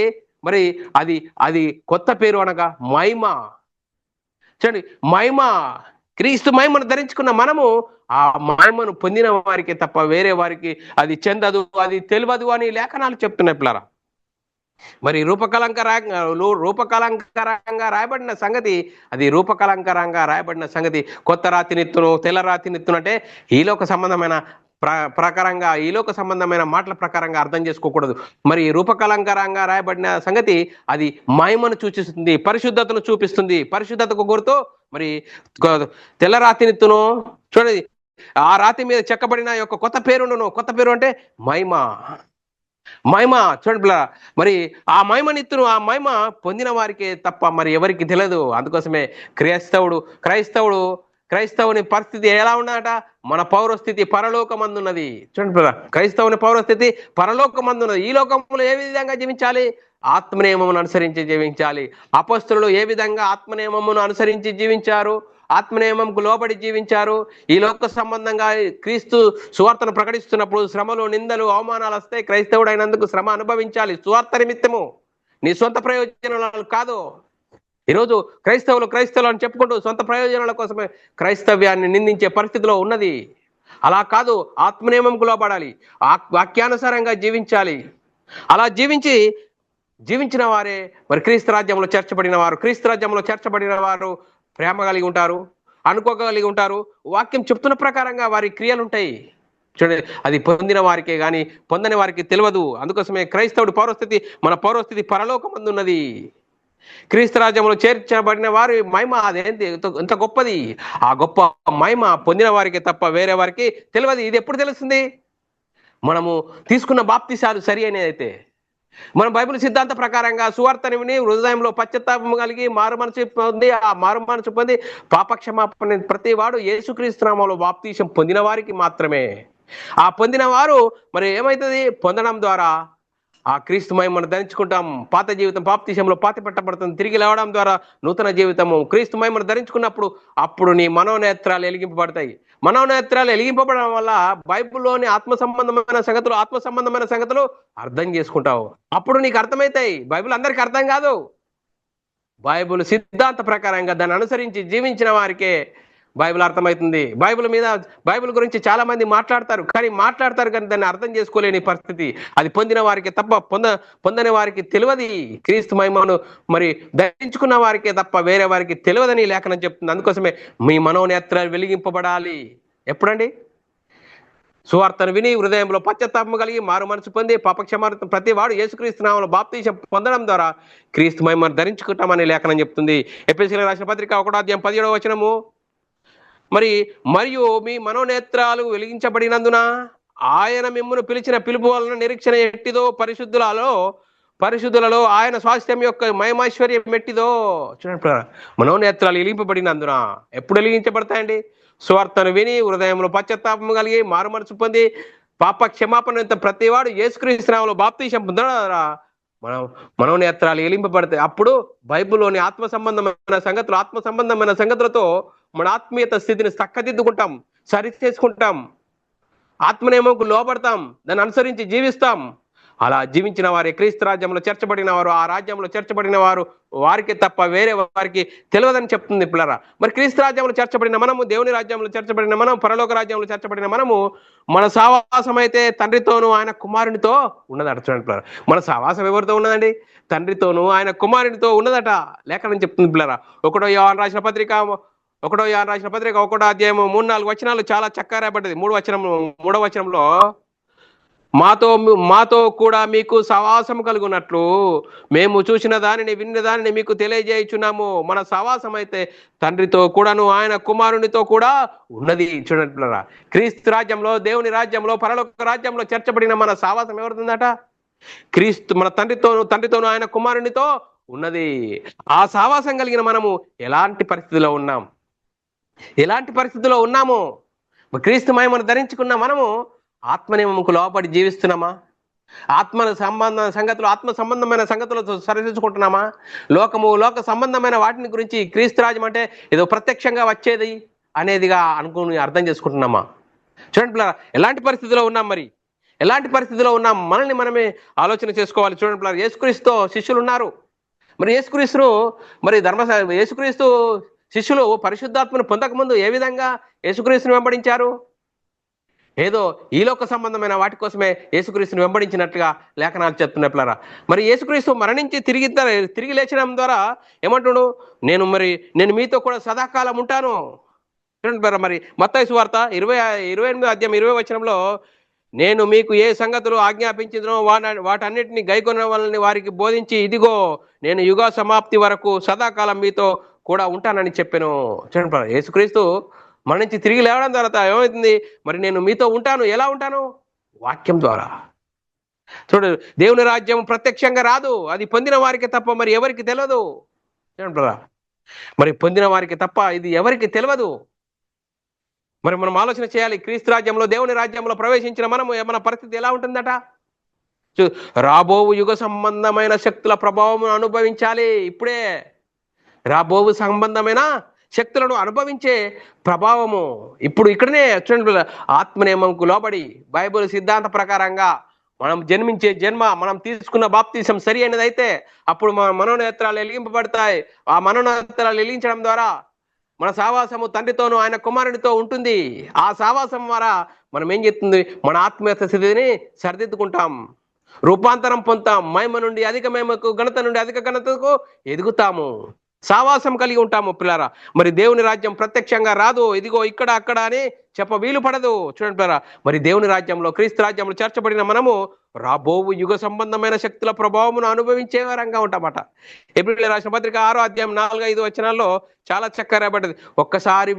మరి అది అది కొత్త పేరు అనగా మహిమ. చూడండి, మహిమ, క్రీస్తు మహిమను ధరించుకున్న మనము ఆ మహిమను పొందిన వారికి తప్ప వేరే వారికి అది చెందదు, అది తెలియదు అని లేఖనాలు చెప్తున్నాయి పిల్లరా. మరి రూపకలంకరంగా రాయబడిన సంగతి, అది రూపకలంకరంగా రాయబడిన సంగతి కొత్త రాతినిత్తును తెల్ల రాతినిత్తును అంటే ఈలోక సంబంధమైన ప్రకారంగా, ఈలోక సంబంధమైన మాటల ప్రకారంగా అర్థం చేసుకోకూడదు. మరి రూపకలంకరంగా రాయబడిన సంగతి అది మహిమను సూచిస్తుంది, పరిశుద్ధతను చూపిస్తుంది. పరిశుద్ధతకు గుర్తు మరి తెల్ల రాతినిత్తును. చూడండి, ఆ రాతి మీద చెక్కబడిన యొక్క కొత్త పేరును, కొత్త పేరు అంటే మహిమ. మహిమ చూడండి, మరి ఆ మహిమనిత్తును, ఆ మహిమ పొందిన వారికే తప్ప మరి ఎవరికి తెలియదు. అందుకోసమే క్రైస్తవుని పరిస్థితి ఎలా ఉన్నదట? మన పౌరస్థితి పరలోకమందున్నది. చూడండి, క్రైస్తవుని పౌరస్థితి పరలోకమందున్నది. ఈ లోకంలో ఏ విధంగా జీవించాలి? ఆత్మనియమమును అనుసరించి జీవించాలి. అపొస్తలులు ఏ విధంగా ఆత్మనియమమును అనుసరించి జీవించారు? ఆత్మనియమంకు లోబడి జీవించారు. ఈ లోక సంబంధంగా క్రీస్తు సువార్తను ప్రకటిస్తున్నప్పుడు శ్రమలు, నిందలు, అవమానాలు వస్తాయి. క్రైస్తవుడు అయినందుకు శ్రమ అనుభవించాలి, సువార్త నిమిత్తము, నీ సొంత ప్రయోజనాలు కాదు. ఈరోజు క్రైస్తవులు అని చెప్పుకుంటూ సొంత ప్రయోజనాల కోసమే క్రైస్తవ్యాన్ని నిందించే పరిస్థితిలో ఉన్నది. అలా కాదు, ఆత్మనియమంకు లోబడాలి, వాక్యానుసారంగా జీవించాలి. అలా జీవించిన వారే మరి క్రీస్తు రాజ్యంలో చేర్చబడిన వారు ప్రేమ కలిగి ఉంటారు, అనుకోగలిగి ఉంటారు. వాక్యం చెప్తున్న ప్రకారంగా వారి క్రియలు ఉంటాయి. చూడండి, అది పొందిన వారికే గాని పొందని వారికి తెలియదు. అందుకోసమే క్రైస్తవుడి పౌరస్థితి, మన పౌరస్థితి పరలోకమందున్నది. క్రీస్తు రాజ్యంలో చేర్చబడిన వారి మహిమ అదేంటి ఎంత గొప్పది. ఆ గొప్ప మహిమ పొందిన వారికి తప్ప వేరే వారికి తెలియదు. ఇది ఎప్పుడు తెలుస్తుంది? మనము తీసుకున్న బాప్తిసాలు సరి అనేది. మనం బైబిల్ సిద్ధాంత ప్రకారంగా సువార్తని విని హృదయంలో పశ్చాత్తాపం కలిగి మారు మనసు పొంది పాపక్షమాపణ ప్రతి వాడు యేసుక్రీస్తు నామములో బాప్తీసం పొందిన వారికి మాత్రమే. ఆ పొందిన వారు మరి ఏమైతుంది? పొందడం ద్వారా ఆ క్రీస్తు మహిమను ధరించుకుంటాం. పాత జీవితం బాప్తిసంలో పాతి పెట్టబడుతుంది. తిరిగి లేవడం ద్వారా నూతన జీవితము. క్రీస్తు మహిమను ధరించుకున్నప్పుడు అప్పుడు నీ మనోనేత్రాలు వెలిగింపబడతాయి. మనోనేత్రాలు వెలిగింపబడడం వల్ల బైబిల్లోని ఆత్మ సంబంధమైన సంగతులు అర్థం చేసుకుంటావు. అప్పుడు నీకు అర్థమవుతాయి. బైబిల్ అందరికీ అర్థం కాదు. బైబిల్ సిద్ధాంత ప్రకారంగా దాన్ని అనుసరించి జీవించిన వారికే బైబిల్ అర్థమవుతుంది. బైబిల్ గురించి చాలా మంది మాట్లాడతారు కానీ దాన్ని అర్థం చేసుకోలేని పరిస్థితి. అది పొందిన వారికి తప్ప పొందని వారికి తెలియదు. క్రీస్తు మహిమను మరి ధరించుకున్న వారికే తప్ప వేరే వారికి తెలియదని లేఖనం చెప్తుంది. అందుకోసమే మీ మనోనేత్రాలు వెలిగింపబడాలి. ఎప్పుడండి? సువార్తను విని హృదయంలో పశ్చాత్తాపం కలిగి మారు మనసు పొంది పాపక్షమాపణ ప్రతి వాడు యేసుక్రీస్తు నామములో బాప్తీసం పొందడం ద్వారా క్రీస్తు మహిమను ధరించుకుంటామని లేఖనం చెప్తుంది. ఎఫెసీయులకు రాసిన పత్రిక 1:17 మరియు మీ మనోనేత్రాలు వెలిగించబడినందున ఆయన మిమ్మును పిలిచిన పిలుపు వలన నిరీక్షణ ఎట్టిదో, పరిశుద్ధులలో ఆయన స్వాస్థ్యం యొక్క మహిమైశ్వర్యం ఎట్టిదో. చూడండి, మనోనేత్రాలు వెలిగింపబడినందున ఎప్పుడు వెలిగించబడతాయండి? సువార్తను విని హృదయంలో పశ్చాత్తాపం కలిగి మారు మనసు పొంది పాప క్షమాపణ ప్రతివాడు యేసుక్రీస్తు నామములో బాప్తీసం పొందడం ద్వారా మనోనేత్రాలు వెలింపబడతాయి. అప్పుడు బైబిల్లోని ఆత్మ సంబంధమైన సంగతులతో మన ఆత్మీయత స్థితిని చక్కదిద్దుకుంటాం, సరి చేసుకుంటాం, ఆత్మనియమంకు లోబడతాం, దాన్ని అనుసరించి జీవిస్తాం. అలా జీవించిన వారే క్రీస్తు రాజ్యంలో చేర్చబడిన వారు. ఆ రాజ్యంలో చేర్చబడిన వారు వారికి తప్ప వేరే వారికి తెలియదని చెప్తుంది పిల్లరా. మరి క్రీస్తు రాజ్యంలో చేర్చబడిన మనము, దేవుని రాజ్యంలో చేర్చబడిన మనం, పరలోక రాజ్యంలో చేర్చబడిన మనము, మన సావాసం అయితే తండ్రితోనూ ఆయన కుమారునితో ఉన్నదట. చూడండి పిల్లరా, మన సావాసం ఎవరితో ఉన్నదండి? తండ్రితోనూ ఆయన కుమారునితో ఉన్నదట లేఖనం చెప్తుంది పిల్లరా. 1వ యోహాను రాసిన పత్రిక 1వ అధ్యాయం 3-4 వచనాలు చాలా చక్కగా రాయబడ్డది. 3వ వచనంలో మాతో కూడా మీకు సవాసం కలుగునట్లు మేము చూసిన దానిని విన్న దానిని మీకు తెలియజేయుచున్నాము. మన సవాసం అయితే తండ్రితో కూడాను ఆయన కుమారునితో కూడా ఉన్నది. చూడండి, క్రీస్తు రాజ్యంలో, దేవుని రాజ్యంలో, పరలోక రాజ్యంలో చేర్చబడిన మన సవాసం ఎవరుందట? క్రీస్తు మన తండ్రితోను ఆయన కుమారునితో ఉన్నది. ఆ సవాసం కలిగిన మనము ఎలాంటి పరిస్థితుల్లో ఉన్నాము? క్రీస్తు మహిమను ధరించుకున్న మనము ఆత్మనియమముకు లోబడి జీవిస్తున్నామా? ఆత్మ సంబంధమైన సంగతులతో సరిచూసుకుంటున్నామా? లోక సంబంధమైన వాటిని గురించి క్రీస్తు రాజ్యం అంటే ఏదో ప్రత్యక్షంగా వచ్చేది అనేదిగా అనుకుని అర్థం చేసుకుంటున్నామా? చూడండి, ఎలాంటి పరిస్థితిలో ఉన్నాం? మరి ఎలాంటి పరిస్థితిలో ఉన్నాం మనల్ని మనమే ఆలోచన చేసుకోవాలి. చూడండి పిల్లలు, యేసుక్రీస్తు శిష్యులు ఉన్నారు. మరి యేసుక్రీస్తును మరి యేసుక్రీస్తు శిష్యులు పరిశుద్ధాత్మను పొందకముందు ఏ విధంగా యేసుక్రీస్తుని వెంబడించారు? ఏదో ఈలోక సంబంధమైన వాటి కోసమే యేసుక్రీస్తుని వెంబడించినట్లుగా లేఖనాలు చెప్తున్నాయి పిల్లరా. మరి యేసుక్రీస్తు మరణించి తిరిగి లేచడం ద్వారా ఏమంటుడు? నేను మీతో కూడా సదాకాలం ఉంటాను. చూడండి పిల్లరా, మరి మత్తయి సువార్త 28వ అధ్యాయం 20వ వచనంలో, నేను మీకు ఏ సంగతులు ఆజ్ఞాపించిందో వాటన్నిటిని గైకొన్న వాళ్ళని వారికి బోధించి, ఇదిగో నేను యుగ సమాప్తి వరకు సదాకాలం మీతో కూడా ఉంటానని చెప్పాను. చూడండి, యేసుక్రీస్తు మన నుంచి తిరిగి లేవడం తర్వాత ఏమవుతుంది? మరి నేను మీతో ఉంటాను. ఎలా ఉంటాను? వాక్యం ద్వారా. చూడు, దేవుని రాజ్యం ప్రత్యక్షంగా రాదు, అది పొందిన వారికి తప్ప మరి ఎవరికి తెలియదు. చూడండి, మరి పొందిన వారికి తప్ప ఇది ఎవరికి తెలియదు. మరి మనం ఆలోచన చేయాలి, క్రీస్తు రాజ్యంలో, దేవుని రాజ్యంలో ప్రవేశించిన మన పరిస్థితి ఎలా ఉంటుందట? రాబోవు యుగ సంబంధమైన శక్తుల ప్రభావం అనుభవించాలి. ఇప్పుడే రాబోవు సంబంధమైన శక్తులను అనుభవించే ప్రభావము ఇప్పుడు ఇక్కడనే చూడండి. ఆత్మనియమంకు లోబడి బైబిల్ సిద్ధాంత ప్రకారంగా మనం జన్మించే జన్మ, మనం తీసుకున్న బాప్తిసం సరి అయినదైతే అప్పుడు మన మనోనేత్రాలు వెలిగింపబడతాయి. ఆ మనోనేత్రాలు వెలిగించడం ద్వారా మన సావాసము తండ్రితోనూ ఆయన కుమారునితో ఉంటుంది. ఆ సావాసం ద్వారా మనం ఏం చేస్తుంది? మన ఆత్మీయ స్థితిని సరిదిద్దుకుంటాం, రూపాంతరం పొందుతాం. మహిమ నుండి అధిక మహిమకు, ఘనత నుండి అధిక ఘనతకు ఎదుగుతాము, సావాసం కలిగి ఉంటాము పిల్లరా. మరి దేవుని రాజ్యం ప్రత్యక్షంగా రాదు, ఇదిగో ఇక్కడ అక్కడ అని చెప్ప వీలు పడదు. చూడండి పిల్లరా, మరి దేవుని రాజ్యంలో, క్రీస్తు రాజ్యంలో చేర్చబడిన మనము రాబోవు యుగ సంబంధమైన శక్తుల ప్రభావమును అనుభవించే వారంగా ఉంటామట. హెబ్రీయులకు రాసిన పత్రిక 6వ అధ్యాయం 4-5 వచనాల్లో చాలా చక్కగా రాబడ్డది. ఒక్కసారి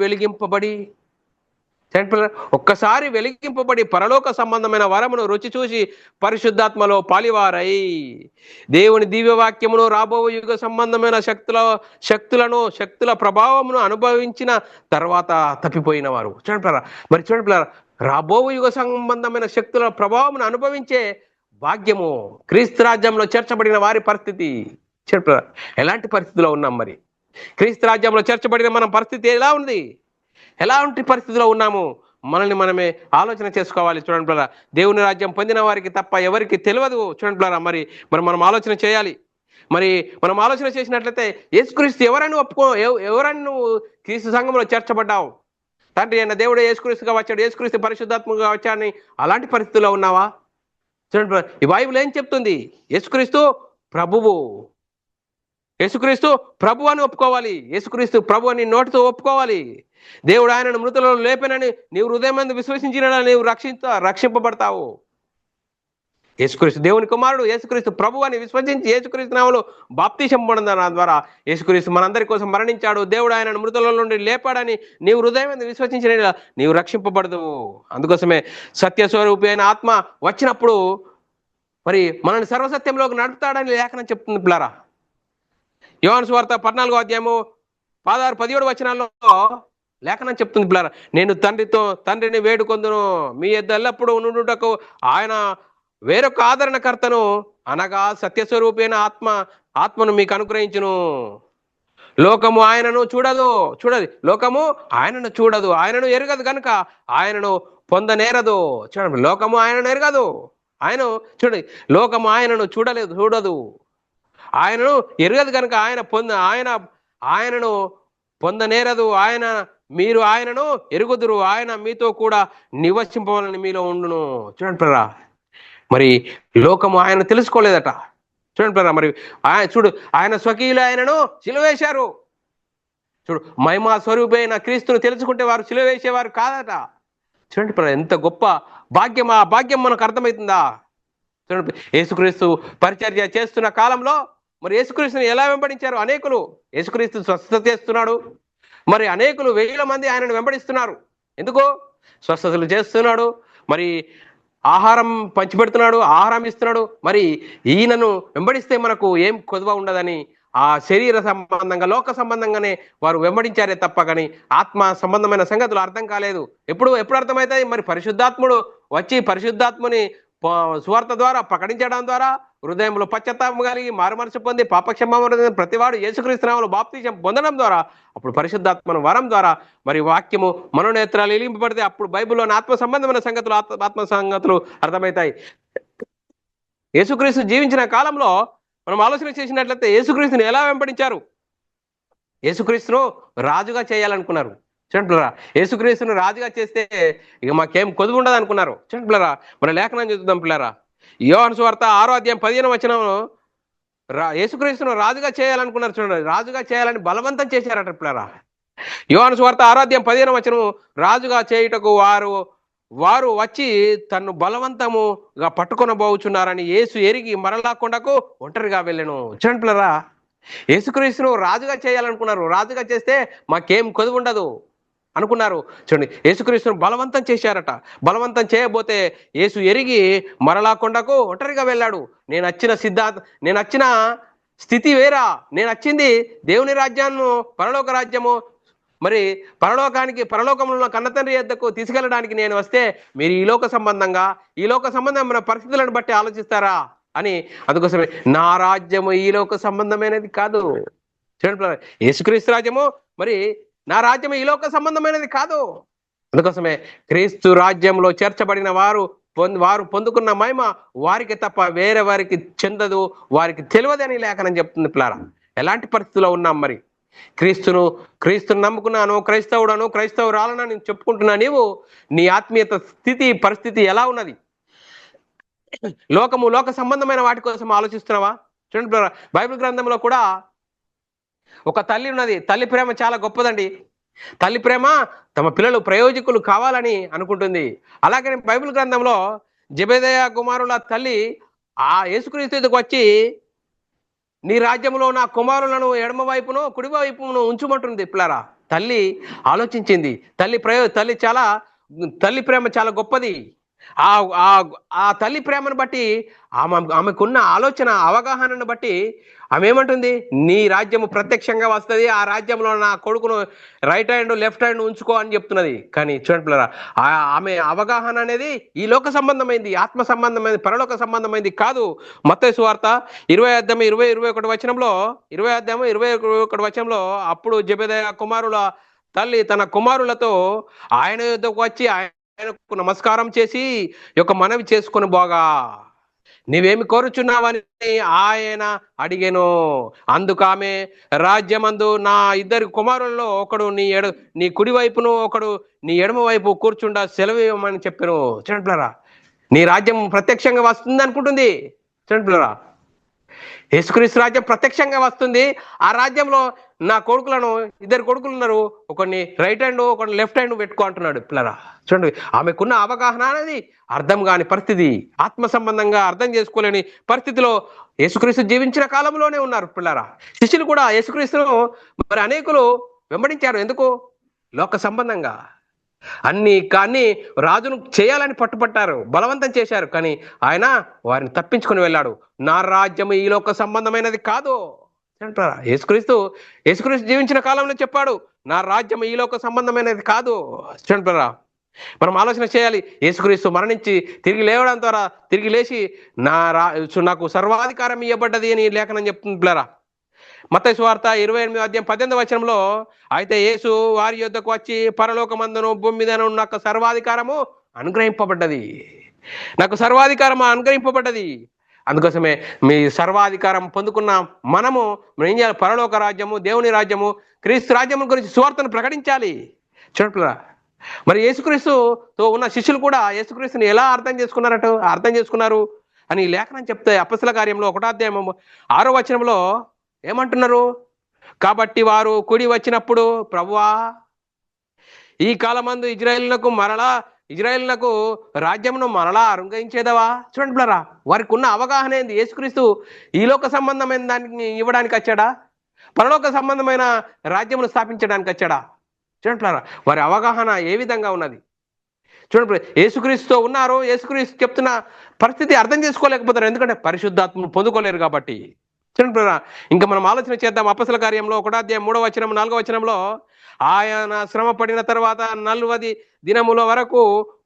వెలిగింపబడి పరలోక సంబంధమైన వరమును రుచి చూసి పరిశుద్ధాత్మలో పాలివారై దేవుని దివ్యవాక్యమును రాబో యుగ సంబంధమైన శక్తుల ప్రభావమును అనుభవించిన తర్వాత తప్పిపోయిన వారు. చూడండి, రాబో యుగ సంబంధమైన శక్తుల ప్రభావమును అనుభవించే భాగ్యము క్రీస్తు రాజ్యంలో చేర్చబడిన వారి పరిస్థితి. ఎలాంటి పరిస్థితిలో ఉన్నాం? మరి క్రీస్తు రాజ్యంలో చేర్చబడిన మన పరిస్థితి ఎలా ఉంది? ఎలాంటి పరిస్థితిలో ఉన్నాము? మనల్ని మనమే ఆలోచన చేసుకోవాలి. చూడండి పిల్లరా, దేవుని రాజ్యం పొందిన వారికి తప్ప ఎవరికి తెలియదు. చూడండి పిల్లరా, మరి మనం ఆలోచన చేయాలి. మరి మనం ఆలోచన చేసినట్లయితే యేసుక్రీస్తు ఎవరని నువ్వు క్రీస్తు సంఘంలో చేర్చబడ్డావు? తండ్రి అయిన దేవుడు యేసుక్రీస్తుగా వచ్చాడు, యేసుక్రీస్తు పరిశుద్ధాత్మగా వచ్చాడని అలాంటి పరిస్థితుల్లో ఉన్నావా? చూడండి, ఈ బైబిల్ ఏం చెప్తుంది? యేసుక్రీస్తు ప్రభువు, యేసుక్రీస్తు ప్రభు అని ఒప్పుకోవాలి. యేసుక్రీస్తు ప్రభు అని నోటితో ఒప్పుకోవాలి. దేవుడు ఆయనను మృతులలో లేపనని నీవు హృదయమందు విశ్వసించిన నీవు రక్షింపబడతావు. యేసుక్రీస్తు దేవుని కుమారుడు, యేసుక్రీస్తు ప్రభు అని విశ్వసించి యేసుక్రీస్తు నామములో బాప్తిసం పొందడం ద్వారా యేసుక్రీస్తు మనందరి కోసం మరణించాడు, దేవుడు ఆయనను మృతుల నుండి లేపాడని నీవు హృదయమందు విశ్వసించిన నీవు రక్షింపబడదు. అందుకోసమే సత్యస్వరూపి అయిన ఆత్మ వచ్చినప్పుడు మరి మనల్ని సర్వసత్యంలోకి నడుపుతాడని లేఖనం చెప్తుంది పిల్లరా. యోహాను సువార్త 14వ అధ్యాయము 16-17 వచనాల్లో లేఖనం చెప్తుంది పిల్లరా, నేను తండ్రిని వేడుకొందును, మీ యొద్ద ఎల్లప్పుడూ నుండుటకు ఆయన వేరొక ఆదరణకర్తను అనగా సత్యస్వరూపైన ఆత్మను మీకు అనుగ్రహించును. లోకము ఆయనను లోకము ఆయనను చూడదు, ఆయనను ఎరగదు కనుక ఆయనను పొందనేరదు. చూడండి, లోకము ఆయనను ఎరగదు, లోకము ఆయనను చూడదు, ఆయనను ఎరగదు కనుక ఆయనను పొందనేరదు. మీరు ఆయనను ఎరుగుదురు, ఆయన మీతో కూడా నివసింపవాలని మీలో ఉండును. చూడండి ప్రరా, మరి లోకము ఆయన తెలుసుకోలేదట. చూడండి ప్రరా, మరి ఆయన స్వకీయులు ఆయనను సిలువేశారు. మహిమా స్వరూపైన క్రీస్తును తెలుసుకుంటే వారు సిలువేసేవారు కాదట. చూడండి ప్రరా, ఎంత గొప్ప భాగ్యం! ఆ భాగ్యం మనకు అర్థమవుతుందా? చూడండి, యేసుక్రీస్తు పరిచర్య చేస్తున్న కాలంలో మరి యేసుక్రీస్తుని ఎలా వెంబడించారు అనేకులు. యేసుక్రీస్తు స్వస్థత చేస్తున్నాడు, మరి అనేకులు 1000 మంది ఆయనను వెంబడిస్తున్నారు. ఎందుకో? స్వస్థతలు చేస్తున్నాడు, మరి ఆహారం పంచిపెడుతున్నాడు, ఆహారం ఇస్తున్నాడు. మరి ఈయనను వెంబడిస్తే మనకు ఏం కొదువ ఉండదని ఆ శరీర సంబంధంగా, లోక సంబంధంగానే వారు వెంబడించారే తప్ప కానీ ఆత్మ సంబంధమైన సంగతులు అర్థం కాలేదు. ఎప్పుడు అర్థమవుతాయి? మరి పరిశుద్ధాత్ముడు వచ్చి పరిశుద్ధాత్ముని సువార్త ద్వారా ప్రకటించడం ద్వారా హృదయంలో పశ్చాత్తాపం కలిగి మారుమనసు పొంది పాపక్షమాపణ ప్రతివాడు యేసుక్రీస్తు నామములో బాప్తిసం పొందడం ద్వారా అప్పుడు పరిశుద్ధాత్మను వరం ద్వారా మరి వాక్యము మనోనేత్రాలు వెలిగింపబడితే అప్పుడు బైబిల్లోని ఆత్మ సంబంధమైన సంగతులు ఆత్మ సంగతులు అర్థమవుతాయి. యేసుక్రీస్తు జీవించిన కాలంలో మనం ఆలోచన చేసినట్లయితే యేసుక్రీస్తుని ఎలా వెంబడించారు? యేసుక్రీస్తును రాజుగా చేయాలనుకున్నారు. చూడండి పిల్లరా, యేసుక్రీస్తును రాజుగా చేస్తే ఇక మాకేం కొదువు ఉండదు అనుకున్నారు. చూడండి పిల్లరా, మన లేఖనం చదువుతాం పిల్లరా. యోహాను సువార్త 6వ అధ్యాయం 15వ వచనం, యేసుక్రీస్తును రాజుగా చేయాలనుకున్నారు. చూడండి, రాజుగా చేయాలని బలవంతం చేశారట పిల్లరా. యోహాను సువార్త 6వ అధ్యాయం 15వ వచనం, రాజుగా చేయుటకు వారు వచ్చి తన్ను బలవంతముగా పట్టుకొనబోచున్నారని యేసు ఎరిగి మరలా కొండకు ఒంటరిగా వెళ్ళెను. చూడండి పిల్లరా, యేసుక్రీస్తును రాజుగా చేయాలనుకున్నారు. రాజుగా చేస్తే మాకేం కొదువు ఉండదు అనుకున్నారు. చూడండి, యేసుక్రీస్తును బలవంతం చేశారట. బలవంతం చేయబోతే యేసు ఎరిగి మరలా కొండకు ఒంటరిగా వెళ్ళాడు. నేను వచ్చిన స్థితి వేరా. నేను వచ్చింది దేవుని రాజ్యాన్ని, పరలోక రాజ్యము, మరి పరలోకంలో కన్నతండ్రి యొద్దకు తీసుకెళ్ళడానికి నేను వస్తే మీరు ఈ లోక సంబంధమైన పరిస్థితులను బట్టి ఆలోచిస్తారా అని. అందుకోసమే నా రాజ్యము ఈ లోక సంబంధమైనది కాదు. చూడండి, యేసుక్రీస్తు రాజ్యము మరి నా రాజ్యము ఈ లోక సంబంధమైనది కాదు. అందుకోసమే క్రీస్తు రాజ్యంలో చేర్చబడిన వారు పొందుకున్న మహిమ వారికి తప్ప వేరే వారికి చెందదు, వారికి తెలియదని లేఖనం చెప్తుంది పిల్లారా. ఎలాంటి పరిస్థితుల్లో ఉన్నాం మరి? క్రీస్తును నమ్ముకున్నాను, క్రైస్తవురాలను నేను చెప్పుకుంటున్నా. నీ ఆత్మీయత పరిస్థితి ఎలా ఉన్నది? లోక సంబంధమైన వాటి కోసం ఆలోచిస్తున్నావా? చూడండి, బైబిల్ గ్రంథంలో కూడా ఒక తల్లి ఉన్నది. తల్లి ప్రేమ చాలా గొప్పదండి. తల్లి ప్రేమ తమ పిల్లలు ప్రయోజకులు కావాలని అనుకుంటుంది. అలాగే బైబిల్ గ్రంథంలో జెబెదయి కుమారుల తల్లి ఆ యేసుక్రీస్తుకు వచ్చి నీ రాజ్యంలో నా కుమారులను ఎడమ వైపును కుడి వైపును ఉంచుమంటుంది పిల్లరా. తల్లి ఆలోచించింది. తల్లి ప్రేమ చాలా గొప్పది. ఆ తల్లి ప్రేమను బట్టి ఆమెకున్న ఆలోచన అవగాహనను బట్టి ఆమె ఏమంటుంది? నీ రాజ్యము ప్రత్యక్షంగా వస్తుంది, ఆ రాజ్యంలో నా కొడుకును రైట్ హ్యాండ్ లెఫ్ట్ హ్యాండ్ ఉంచుకో అని చెప్తున్నది. కానీ చూడండి పిల్లరా, ఆమె అవగాహన అనేది ఈ లోక సంబంధమైంది, ఆత్మ సంబంధమైంది, పరలోక సంబంధమైంది కాదు. మత్తయి సువార్త 20 వచనంలో అప్పుడు జెబెదయి కుమారుల తల్లి తన కుమారులతో ఆయన యొద్దకు వచ్చి ఆయనకు నమస్కారం చేసి యొక్క మనవి చేసుకుని పోగా నీవేమి కోరుచున్నావని ఆయన అడిగెను. అందుకు ఆమె, రాజ్యమందు నా 2 కుమారులలో ఒకడు నీ కుడి వైపును ఒకడు నీ ఎడమ వైపు కూర్చుండా సెలవు ఇవ్వమని చెప్పాను. చూడండి పిల్లరా, నీ రాజ్యం ప్రత్యక్షంగా వస్తుంది అనుకుంటుంది. చూడండి పిల్లరా, యేసుక్రీస్తు రాజ్యం ప్రత్యక్షంగా వస్తుంది. ఆ రాజ్యంలో నా కొడుకులను 2 కొడుకులు ఉన్నారు, ఒకరిని రైట్ హ్యాండ్ ఒకరిని లెఫ్ట్ హ్యాండ్ పెట్టుకో అంటున్నాడు పిల్లరా. చూడండి, ఆమెకున్న అవగాహన అనేది అర్థం కాని పరిస్థితి, ఆత్మ సంబంధంగా అర్థం చేసుకోలేని పరిస్థితిలో యేసుక్రీస్తు జీవించిన కాలంలోనే ఉన్నారు పిల్లరా. శిష్యులు కూడా యేసుక్రీస్తును మరి అనేకులు వెంబడించారు. ఎందుకు? లోక సంబంధంగా కానీ రాజును చేయాలని పట్టుపట్టారు, బలవంతం చేశారు. కానీ ఆయన వారిని తప్పించుకొని వెళ్ళాడు. నా రాజ్యం ఈ లోక సంబంధమైనది కాదు అంటారా. యేసుక్రీస్తు జీవించిన కాలంలో చెప్పాడు, నా రాజ్యం ఈ లోక సంబంధమైనది కాదు. చూడంటారా, మనం ఆలోచన చేయాలి. యేసుక్రీస్తు మరణించి తిరిగి లేవడం ద్వారా తిరిగి లేచి నాకు సర్వాధికారం ఇవ్వబడ్డది అని లేఖనం చెప్తుంది పిల్లరా. మత్తయి సువార్త 28వ అధ్యాయం 18వ వచనంలో, అయితే యేసు వారి యొద్దకు వచ్చి పరలోకమందును భూమి మీదను నాకు సర్వాధికారము అనుగ్రహింపబడ్డది, నాకు సర్వాధికారం అనుగ్రహింపబడ్డది. అందుకోసమే మీ సర్వాధికారం పొందుకున్న మనం ఏం చేయాలి? పరలోక రాజ్యము, దేవుని రాజ్యము, క్రీస్తు రాజ్యము గురించి సువార్తను ప్రకటించాలి. చూడట్లా, మరి యేసుక్రీస్తుతో ఉన్న శిష్యులు కూడా యేసుక్రీస్తుని ఎలా అర్థం చేసుకున్నారు అని లేఖనం చెప్తే అపొస్తలుల కార్యంలో 1వ అధ్యాయం 6వ వచనంలో ఏమంటున్నారు? కాబట్టి వారు కూడి వచ్చినప్పుడు, ప్రభువా ఈ కాలమందు ఇజ్రాయేలునకు రాజ్యమును మరలా అనుగ్రహించేదవా? చూడండి పిల్లరా, వారికి ఉన్న అవగాహన ఏంది? యేసుక్రీస్తు ఈ లోక సంబంధమైన దానికి ఇవ్వడానికి వచ్చాడా? పరలోక సంబంధమైన రాజ్యమును స్థాపించడానికి వచ్చాడా? చూడండి పిల్లరా, వారి అవగాహన ఏ విధంగా ఉన్నది? చూడండి, యేసుక్రీస్తుతో ఉన్నారు, యేసుక్రీస్తు చెప్తున్న పరిస్థితి అర్థం చేసుకోలేకపోతారు. ఎందుకంటే పరిశుద్ధాత్మను పొందుకోలేరు కాబట్టి. చూడండి పిల్లరా, ఇంకా మనం ఆలోచన చేద్దాం. అపొస్తలుల కార్యంలో 1వ అధ్యాయం 3వ వచనం 4వ వచనంలో, ఆయన శ్రమ పడిన తర్వాత 40 దినముల వరకు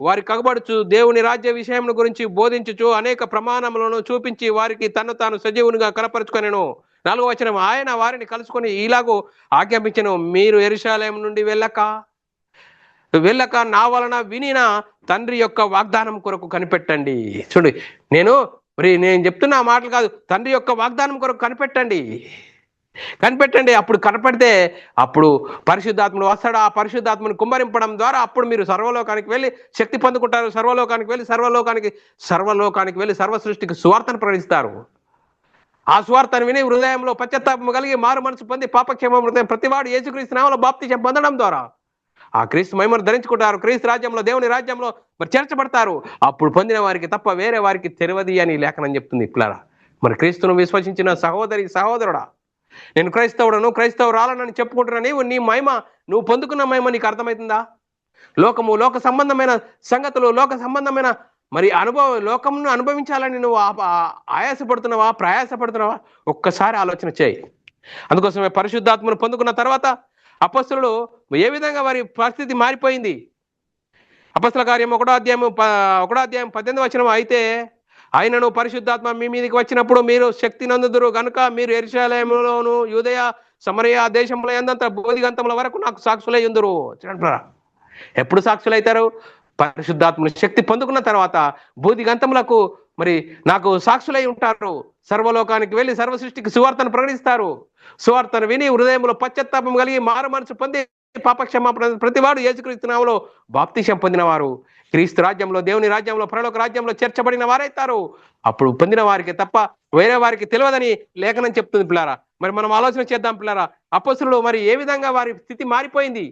వారి కగబడుచు దేవుని రాజ్య విషయం గురించి బోధించుచు అనేక ప్రమాణములను చూపించి వారికి తను తాను సజీవునిగా కనపరుచుకొనెను. 4వ వచనం, ఆయన వారిని కలుసుకొని ఇలాగూ ఆజ్ఞాపించెను, మీరు యెరూషలేము నుండి వెళ్ళక నా వలన వినిన తండ్రి యొక్క వాగ్దానం కొరకు కనిపెట్టండి. చూడండి, నేను చెప్తున్న మాటలు కాదు, తండ్రి యొక్క వాగ్దానం కొరకు కనిపెట్టండి. అప్పుడు కనపడితే అప్పుడు పరిశుద్ధాత్ముడు వస్తాడు. ఆ పరిశుద్ధాత్మను కుమ్మరింపడం ద్వారా అప్పుడు మీరు సర్వలోకానికి వెళ్ళి శక్తి పొందుకుంటారు. సర్వలోకానికి వెళ్ళి సర్వ సృష్టికి సువార్తను ప్రకటిస్తారు. ఆ సువార్తను విని హృదయంలో పశ్చాత్తాపం కలిగి మారు మనసు పొంది పాపక్షేమం హృదయం ప్రతివాడు యేసుక్రీస్తు నామములో బాప్తిసం పొందడం ద్వారా ఆ క్రీస్తు మహిమను ధరించుకుంటారు. క్రీస్తు రాజ్యంలో, దేవుని రాజ్యంలో మరి చేర్చబడతారు. అప్పుడు పొందిన వారికి తప్ప వేరే వారికి తెలియదు అని లేఖనం చెప్తుంది. పిల్లరా, మరి క్రీస్తును విశ్వసించిన సహోదరుడా, నేను క్రైస్తవుడను, క్రైస్తవురాలనని చెప్పుకుంటున్నా నీ మహిమ, నువ్వు పొందుకున్న మహిమ నీకు అర్థమవుతుందా? లోక సంబంధమైన సంగతులు, లోక సంబంధమైన మరి లోకమును అనుభవించాలని నువ్వు ఆయాసపడుతున్నావా, ప్రయాసపడుతున్నావా? ఒక్కసారి ఆలోచన చేయి. అందుకోసమే పరిశుద్ధాత్మను పొందుకున్న తర్వాత అపొస్తలులు ఏ విధంగా వారి పరిస్థితి మారిపోయింది. అపొస్తల కార్యం 1వ అధ్యాయం 18వ వచనం, అయితే ఆయనను పరిశుద్ధాత్మ మీ మీదకి వచ్చినప్పుడు మీరు శక్తి నందుదురు గనుక మీరు యెరూషలేములోను యూదయ సమరయ దేశంలో ఎందంత బోధిగంతముల వరకు నాకు సాక్షులై ఉందురు. ఎప్పుడు సాక్షులైతారు? పరిశుద్ధాత్మను శక్తి పొందుకున్న తర్వాత బోధిగంతములకు మరి నాకు సాక్షులై ఉంటారు. సర్వలోకానికి వెళ్ళి సర్వ సృష్టికి సువార్తను ప్రకటిస్తారు. సువార్తను విని హృదయంలో పశ్చాత్తాపం కలిగి మారు మనసు పొంది పాపక్షమాపణ ప్రతివాడు యేసుక్రీస్తు నామములో బాప్తిసం పొందిన వారు క్రీస్తు రాజ్యంలో, దేవుని రాజ్యంలో, పరలోక రాజ్యంలో చేర్చబడిన వారైతారు. అప్పుడు పొందిన వారికి తప్ప వేరే వారికి తెలియదని లేఖనం చెప్తుంది. పిల్లారా, మరి మనం ఆలోచన చేద్దాం. పిల్లారా, అపొస్తలులు మరి ఏ విధంగా వారి స్థితి మారిపోయింది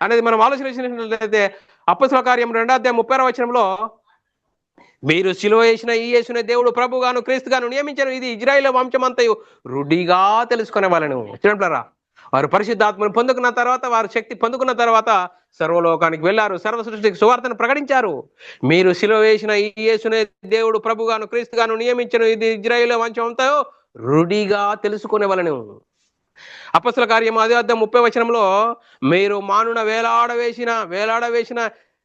అనేది మనం ఆలోచన చేసినట్లయితే అపొస్తల కార్యం 2వ అధ్యాయం 30వ వచనంలో, మీరు సిలువ వేసిన ఈ యేసునే దేవుడు ప్రభుగాను క్రీస్తుగాను నియమించను, ఇది ఇజ్రాయేలు వంశమంతయు రుడిగా తెలుసుకునే వాళ్ళను. చూడండి, వారు పరిశుద్ధాత్మను పొందుకున్న తర్వాత, వారు శక్తి పొందుకున్న తర్వాత సర్వలోకానికి వెళ్ళారు, సర్వ సృష్టికి సువార్తను ప్రకటించారు. మీరు సిలువ వేసిన ఈ యేసునే దేవుడు ప్రభుగాను క్రీస్తుగాను నియమించను, ఇది ఇజ్రాయేలు వంశమంతయు రుడిగా తెలుసుకునే వాళ్ళను. అపొస్తల కార్యం 5వ అధ్యాయం 30వ వచనంలో, మీరు మానున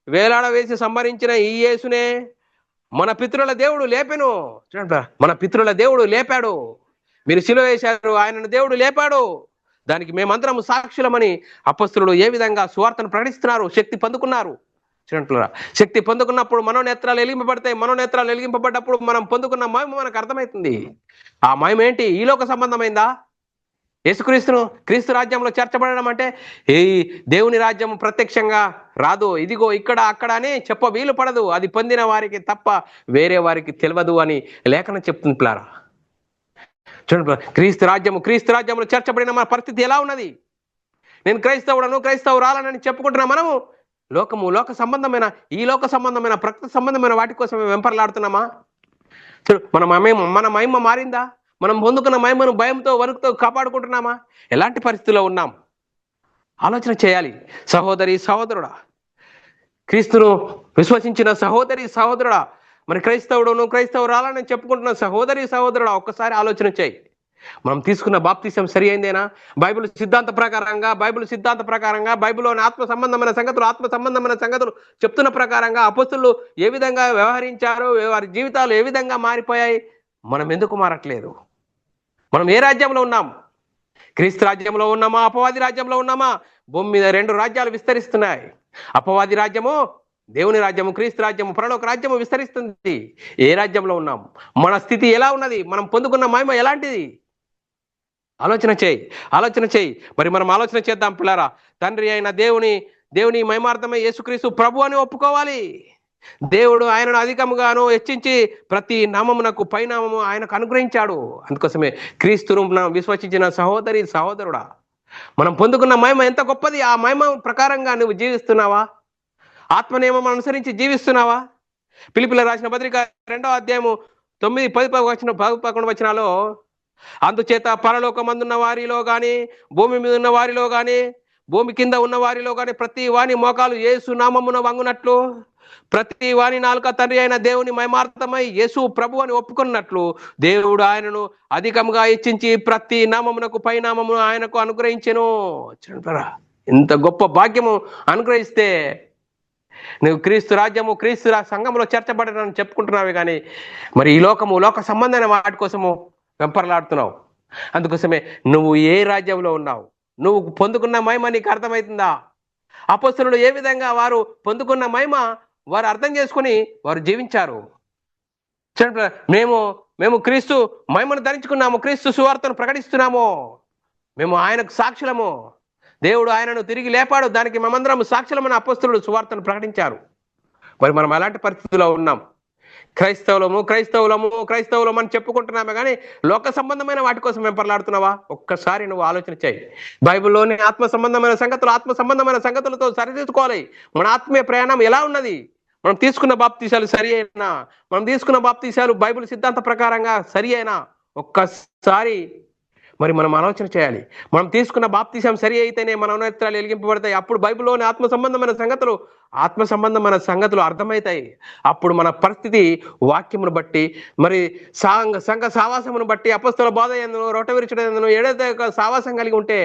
వేలాడవేసి సంహరించిన ఈ యేసునే మన పితరుల దేవుడు లేపెను. చూడండి, మన పితరుల దేవుడు లేపాడు. మీరు సిలువ వేశారు, ఆయనను దేవుడు లేపాడు. దానికి మేమందరం సాక్షులమని అపొస్తలులు ఏ విధంగా సువార్తను ప్రకటిస్తున్నారు, శక్తి పొందుకున్నారు. చూడండి, శక్తి పొందుకున్నప్పుడు మనోనేత్రాలు వెలిగింపబడతాయి. మనోనేత్రాలు వెలిగింపబడ్డప్పుడు మనం పొందుకున్న మహిమ మనకు అర్థమవుతుంది. ఆ మహిమ ఏంటి? ఈ లోక సంబంధమైందా? క్రీస్తు రాజ్యంలో చేర్చబడడం అంటే ఈ దేవుని రాజ్యం ప్రత్యక్షంగా రాదు, ఇదిగో ఇక్కడ అక్కడ అని వీలు పడదు. అది పొందిన వారికి తప్ప వేరే వారికి తెలియదు అని లేఖనం చెప్తుంది. పిల్లారా, చూడండి, క్రీస్తు రాజ్యంలో చేర్చబడిన మన పరిస్థితి ఎలా ఉన్నది? నేను క్రైస్తవురాలనని చెప్పుకుంటున్నా. మనము లోక సంబంధమైన ప్రకృతి సంబంధమైన వాటి కోసం వెంపర్లాడుతున్నామా? మన మహిమ మారిందా? మనం పొందుకున్న మహిమను భయంతో, వణుకుతో కాపాడుకుంటున్నామా? ఎలాంటి పరిస్థితుల్లో ఉన్నాం? ఆలోచన చేయాలి. సహోదరుడా, క్రీస్తును విశ్వసించిన సహోదరుడా, మరి క్రైస్తవురాలని చెప్పుకుంటున్న సహోదరుడా, ఒక్కసారి ఆలోచన చేయి. మనం తీసుకున్న బాప్తిసం సరి అయిందేనా? బైబిల్ సిద్ధాంత ప్రకారంగా బైబిల్లోని ఆత్మ సంబంధమైన సంగతులు చెప్తున్న ప్రకారంగా అపొస్తలులు ఏ విధంగా వ్యవహరించారో, వారి జీవితాలు ఏ విధంగా మారిపోయాయి, మనం ఎందుకు మారట్లేదు? మనం ఏ రాజ్యంలో ఉన్నాం? క్రీస్తు రాజ్యంలో ఉన్నామా, అపవాది రాజ్యంలో ఉన్నామా? భూమి మీద 2 రాజ్యాలు విస్తరిస్తున్నాయి. అపవాది రాజ్యము దేవుని రాజ్యము, క్రీస్తు రాజ్యము, పరలోక రాజ్యము విస్తరిస్తుంది. ఏ రాజ్యంలో ఉన్నాం? మన స్థితి ఎలా ఉన్నది? మనం పొందుకున్న మహిమ ఎలాంటిది? ఆలోచన చేయి. మరి మనం ఆలోచన చేద్దాం. పిల్లారా, తండ్రి అయిన దేవుని మహిమార్థమై యేసుక్రీస్తు ప్రభు అని ఒప్పుకోవాలి. దేవుడు ఆయనను అధికముగాను హెచ్చించి ప్రతి నామమునకు పైనామము ఆయనకు అనుగ్రహించాడు. అందుకోసమే క్రీస్తును విశ్వసించిన సహోదరుడా, మనం పొందుకున్న మహిమ ఎంత గొప్పది! ఆ మహిమ ప్రకారంగా నువ్వు జీవిస్తున్నావా? ఆత్మనియమం అనుసరించి జీవిస్తున్నావా? ఫిలిప్పీయులకు రాసిన పత్రిక 2వ అధ్యాయము 9, 10, 11 వచనాల్లో, అందుచేత పరలోకమందున్న వారిలో గాని, భూమి మీద ఉన్న వారిలో గాని, భూమి కింద ఉన్న వారిలో గాని ప్రతి వాని మోకాలు యేసు నామమున వంగునట్లు, ప్రతి వాని నాలుక తండ్రి అయిన దేవుని మహిమార్థమై యేసు ప్రభు అని ఒప్పుకున్నట్లు దేవుడు ఆయనను అధికంగా హెచ్చించి ప్రతి నామమునకు పైనామమును ఆయనకు అనుగ్రహించెను. ఇంత గొప్ప భాగ్యము అనుగ్రహిస్తే నువ్వు క్రీస్తు రాజ్యము క్రీస్తు సంఘంలో చేర్చబడనని చెప్పుకుంటున్నావే కానీ మరి ఈ లోక సంబంధమైన వాటి కోసము వెంపర్లాడుతున్నావు. అందుకోసమే నువ్వు ఏ రాజ్యంలో ఉన్నావు, నువ్వు పొందుకున్న మహిమ నీకు అర్థమవుతుందా? అపొస్తలులు ఏ విధంగా వారు పొందుకున్న మహిమ వారు అర్థం చేసుకుని వారు జీవించారు. మేము క్రీస్తు మహిమను ధరించుకున్నాము, క్రీస్తు సువార్తను ప్రకటిస్తున్నాము, మేము ఆయనకు సాక్షులము, దేవుడు ఆయనను తిరిగి లేపాడు, దానికి మేమందరం సాక్షులమైన అపొస్తలులు సువార్తను ప్రకటించారు. మరి మనం ఎలాంటి పరిస్థితుల్లో ఉన్నాం? క్రైస్తవులము అని చెప్పుకుంటున్నామే కానీ లోక సంబంధమైన వాటి కోసం వెంపర్లాడుతున్నావా? ఒక్కసారి నువ్వు ఆలోచన చేయి. బైబిల్లోని ఆత్మ సంబంధమైన సంగతులతో సరిదిద్దుకోవాలి. మన ఆత్మీయ ప్రయాణం ఎలా ఉన్నది? మనం తీసుకున్న బాప్తీసాలు సరి అయినా, మనం తీసుకున్న బాప్తీసాలు బైబిల్ సిద్ధాంత ప్రకారంగా సరి అయినా ఒక్కసారి మరి మనం ఆలోచన చేయాలి. మనం తీసుకున్న బాప్తీసం సరి అయితేనే మన నేత్రాలు వెలిగింపబడతాయి. అప్పుడు బైబిల్లోని ఆత్మ సంబంధమైన సంగతులు అర్థమవుతాయి. అప్పుడు మన పరిస్థితి వాక్యమును బట్టి, మరి సంఘ సావాసమును బట్టి, అపొస్తలుల బోధ యందును, రొట్టె విరుచుట యందును ఏదైతే సావాసం కలిగి ఉంటే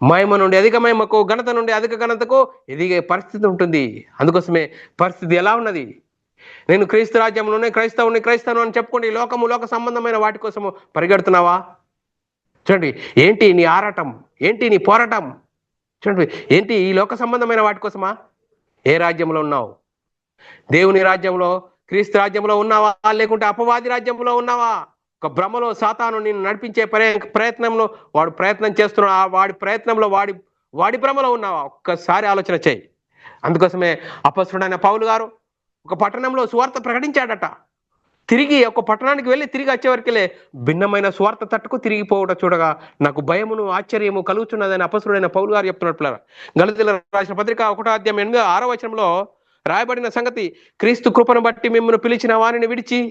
మహిమ నుండి అధిక మహిమకు, ఘనత నుండి అధిక ఘనతకు ఎదిగే పరిస్థితి ఉంటుంది. అందుకోసమే పరిస్థితి ఎలా ఉన్నది? నేను క్రీస్తు రాజ్యంలోనే క్రైస్తవుని అని చెప్పుకోండి, లోక సంబంధమైన వాటి కోసము పరిగెడుతున్నావా? చూడండి, ఏంటి నీ ఆరాటం, ఏంటి నీ పోరాటం? చూడండి, ఏంటి ఈ లోక సంబంధమైన వాటి కోసమా? ఏ రాజ్యంలో ఉన్నావు? దేవుని రాజ్యంలో, క్రీస్తు రాజ్యంలో ఉన్నావా, లేకుంటే అపవాది రాజ్యంలో ఉన్నావా? ఒక భ్రమలో సాతాను నిన్ను నడిపించే ప్రయత్నంలో వాడు ప్రయత్నం చేస్తున్నా, వాడి ప్రయత్నంలో వాడి భ్రమలో ఉన్నావా? ఒక్కసారి ఆలోచన చేయి. అందుకోసమే అపొస్తలుడైన పౌలు గారు ఒక పట్టణంలో సువార్త ప్రకటించాడట. తిరిగి ఒక పట్టణానికి వెళ్ళి తిరిగి వచ్చేవరకెళ్ళే భిన్నమైన స్వార్థ తట్టుకు తిరిగిపోవట చూడగా నాకు భయమును ఆశ్చర్యము కలుగుతున్నదని అపొస్తలుడైన పౌలు గారు చెప్తున్నట్లు. గలతీయులకు రాసిన పత్రిక 1:8-6 రాయబడిన సంగతి, క్రీస్తు కృపను బట్టి మిమ్మల్ని పిలిచిన వారిని విడిచి,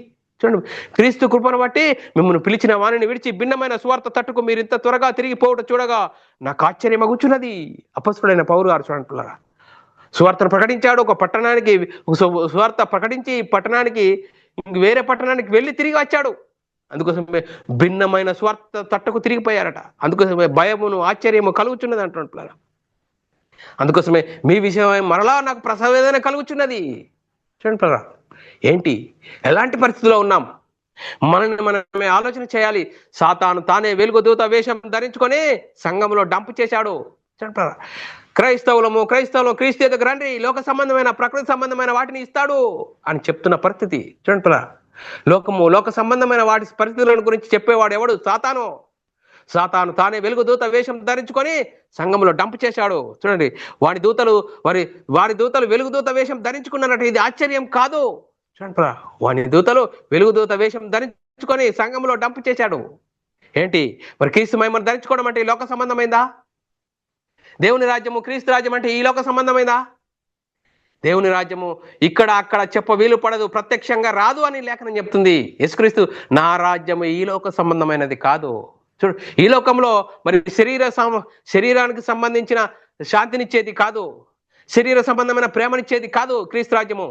చూడండి, క్రీస్తు కృపను బట్టి మిమ్మల్ని పిలిచిన వారిని విడిచి భిన్నమైన స్వార్థ తట్టుకు మీరు ఇంత త్వరగా తిరిగిపోవట చూడగా నాకు ఆశ్చర్యమగుచున్నది. అపొస్తలుడైన పౌలు గారు చూడండి, సువార్తను ప్రకటించాడు. ఒక పట్టణానికి సువార్త ప్రకటించి పట్టణానికి వేరే పట్టణానికి వెళ్ళి తిరిగి వచ్చాడు. అందుకోసమే భిన్నమైన స్వార్థ తట్టకు తిరిగిపోయారట. అందుకోసమే భయమును ఆశ్చర్యము కలుగుచున్నది అంటున్నారు. అందుకోసమే మీ విషయమై మరలా నాకు ప్రసవేదన కలుగుచున్నది. చూడండి, ఏంటి ఎలాంటి పరిస్థితిలో ఉన్నాం? మనమే ఆలోచన చేయాలి. సాతాను తానే వెలుగుదూత వేషం ధరించుకొని సంఘంలో డంప్ చేశాడు. చూడండి, క్రైస్తవులు క్రీస్తు దగ్గర రండి, లోక సంబంధమైన ప్రకృతి సంబంధమైన వాటిని ఇస్తాడు అని చెప్తున్న పరిస్థితి. చూడండి, లోక సంబంధమైన వాటి పరిస్థితుల గురించి చెప్పేవాడు ఎవడు? సాతాను తానే వెలుగుదూత వేషం ధరించుకొని సంఘంలో డంప్ చేశాడు. చూడండి, వాడి దూతలు వెలుగుదూత వేషం ధరించుకున్నారట. ఇది ఆశ్చర్యం కాదు. చూడండి, వాడి దూతలు వెలుగుదూత వేషం ధరించుకొని సంఘంలో డంప్ చేశాడు. ఏంటి మరి క్రీస్తు మహిమను ధరించుకోవడం అంటే ఈ లోక సంబంధమైందా? దేవుని రాజ్యము క్రీస్తు రాజ్యం అంటే ఈ లోక సంబంధమైందా? దేవుని రాజ్యము ఇక్కడ అక్కడ చెప్ప వీలు పడదు, ప్రత్యక్షంగా రాదు అని లేఖనం చెప్తుంది. యేసుక్రీస్తు నా రాజ్యము ఈ లోక సంబంధమైనది కాదు. చూడు, ఈ లోకంలో మరి శరీరానికి సంబంధించిన శాంతినిచ్చేది కాదు, శరీర సంబంధమైన ప్రేమనిచ్చేది కాదు క్రీస్తు రాజ్యము.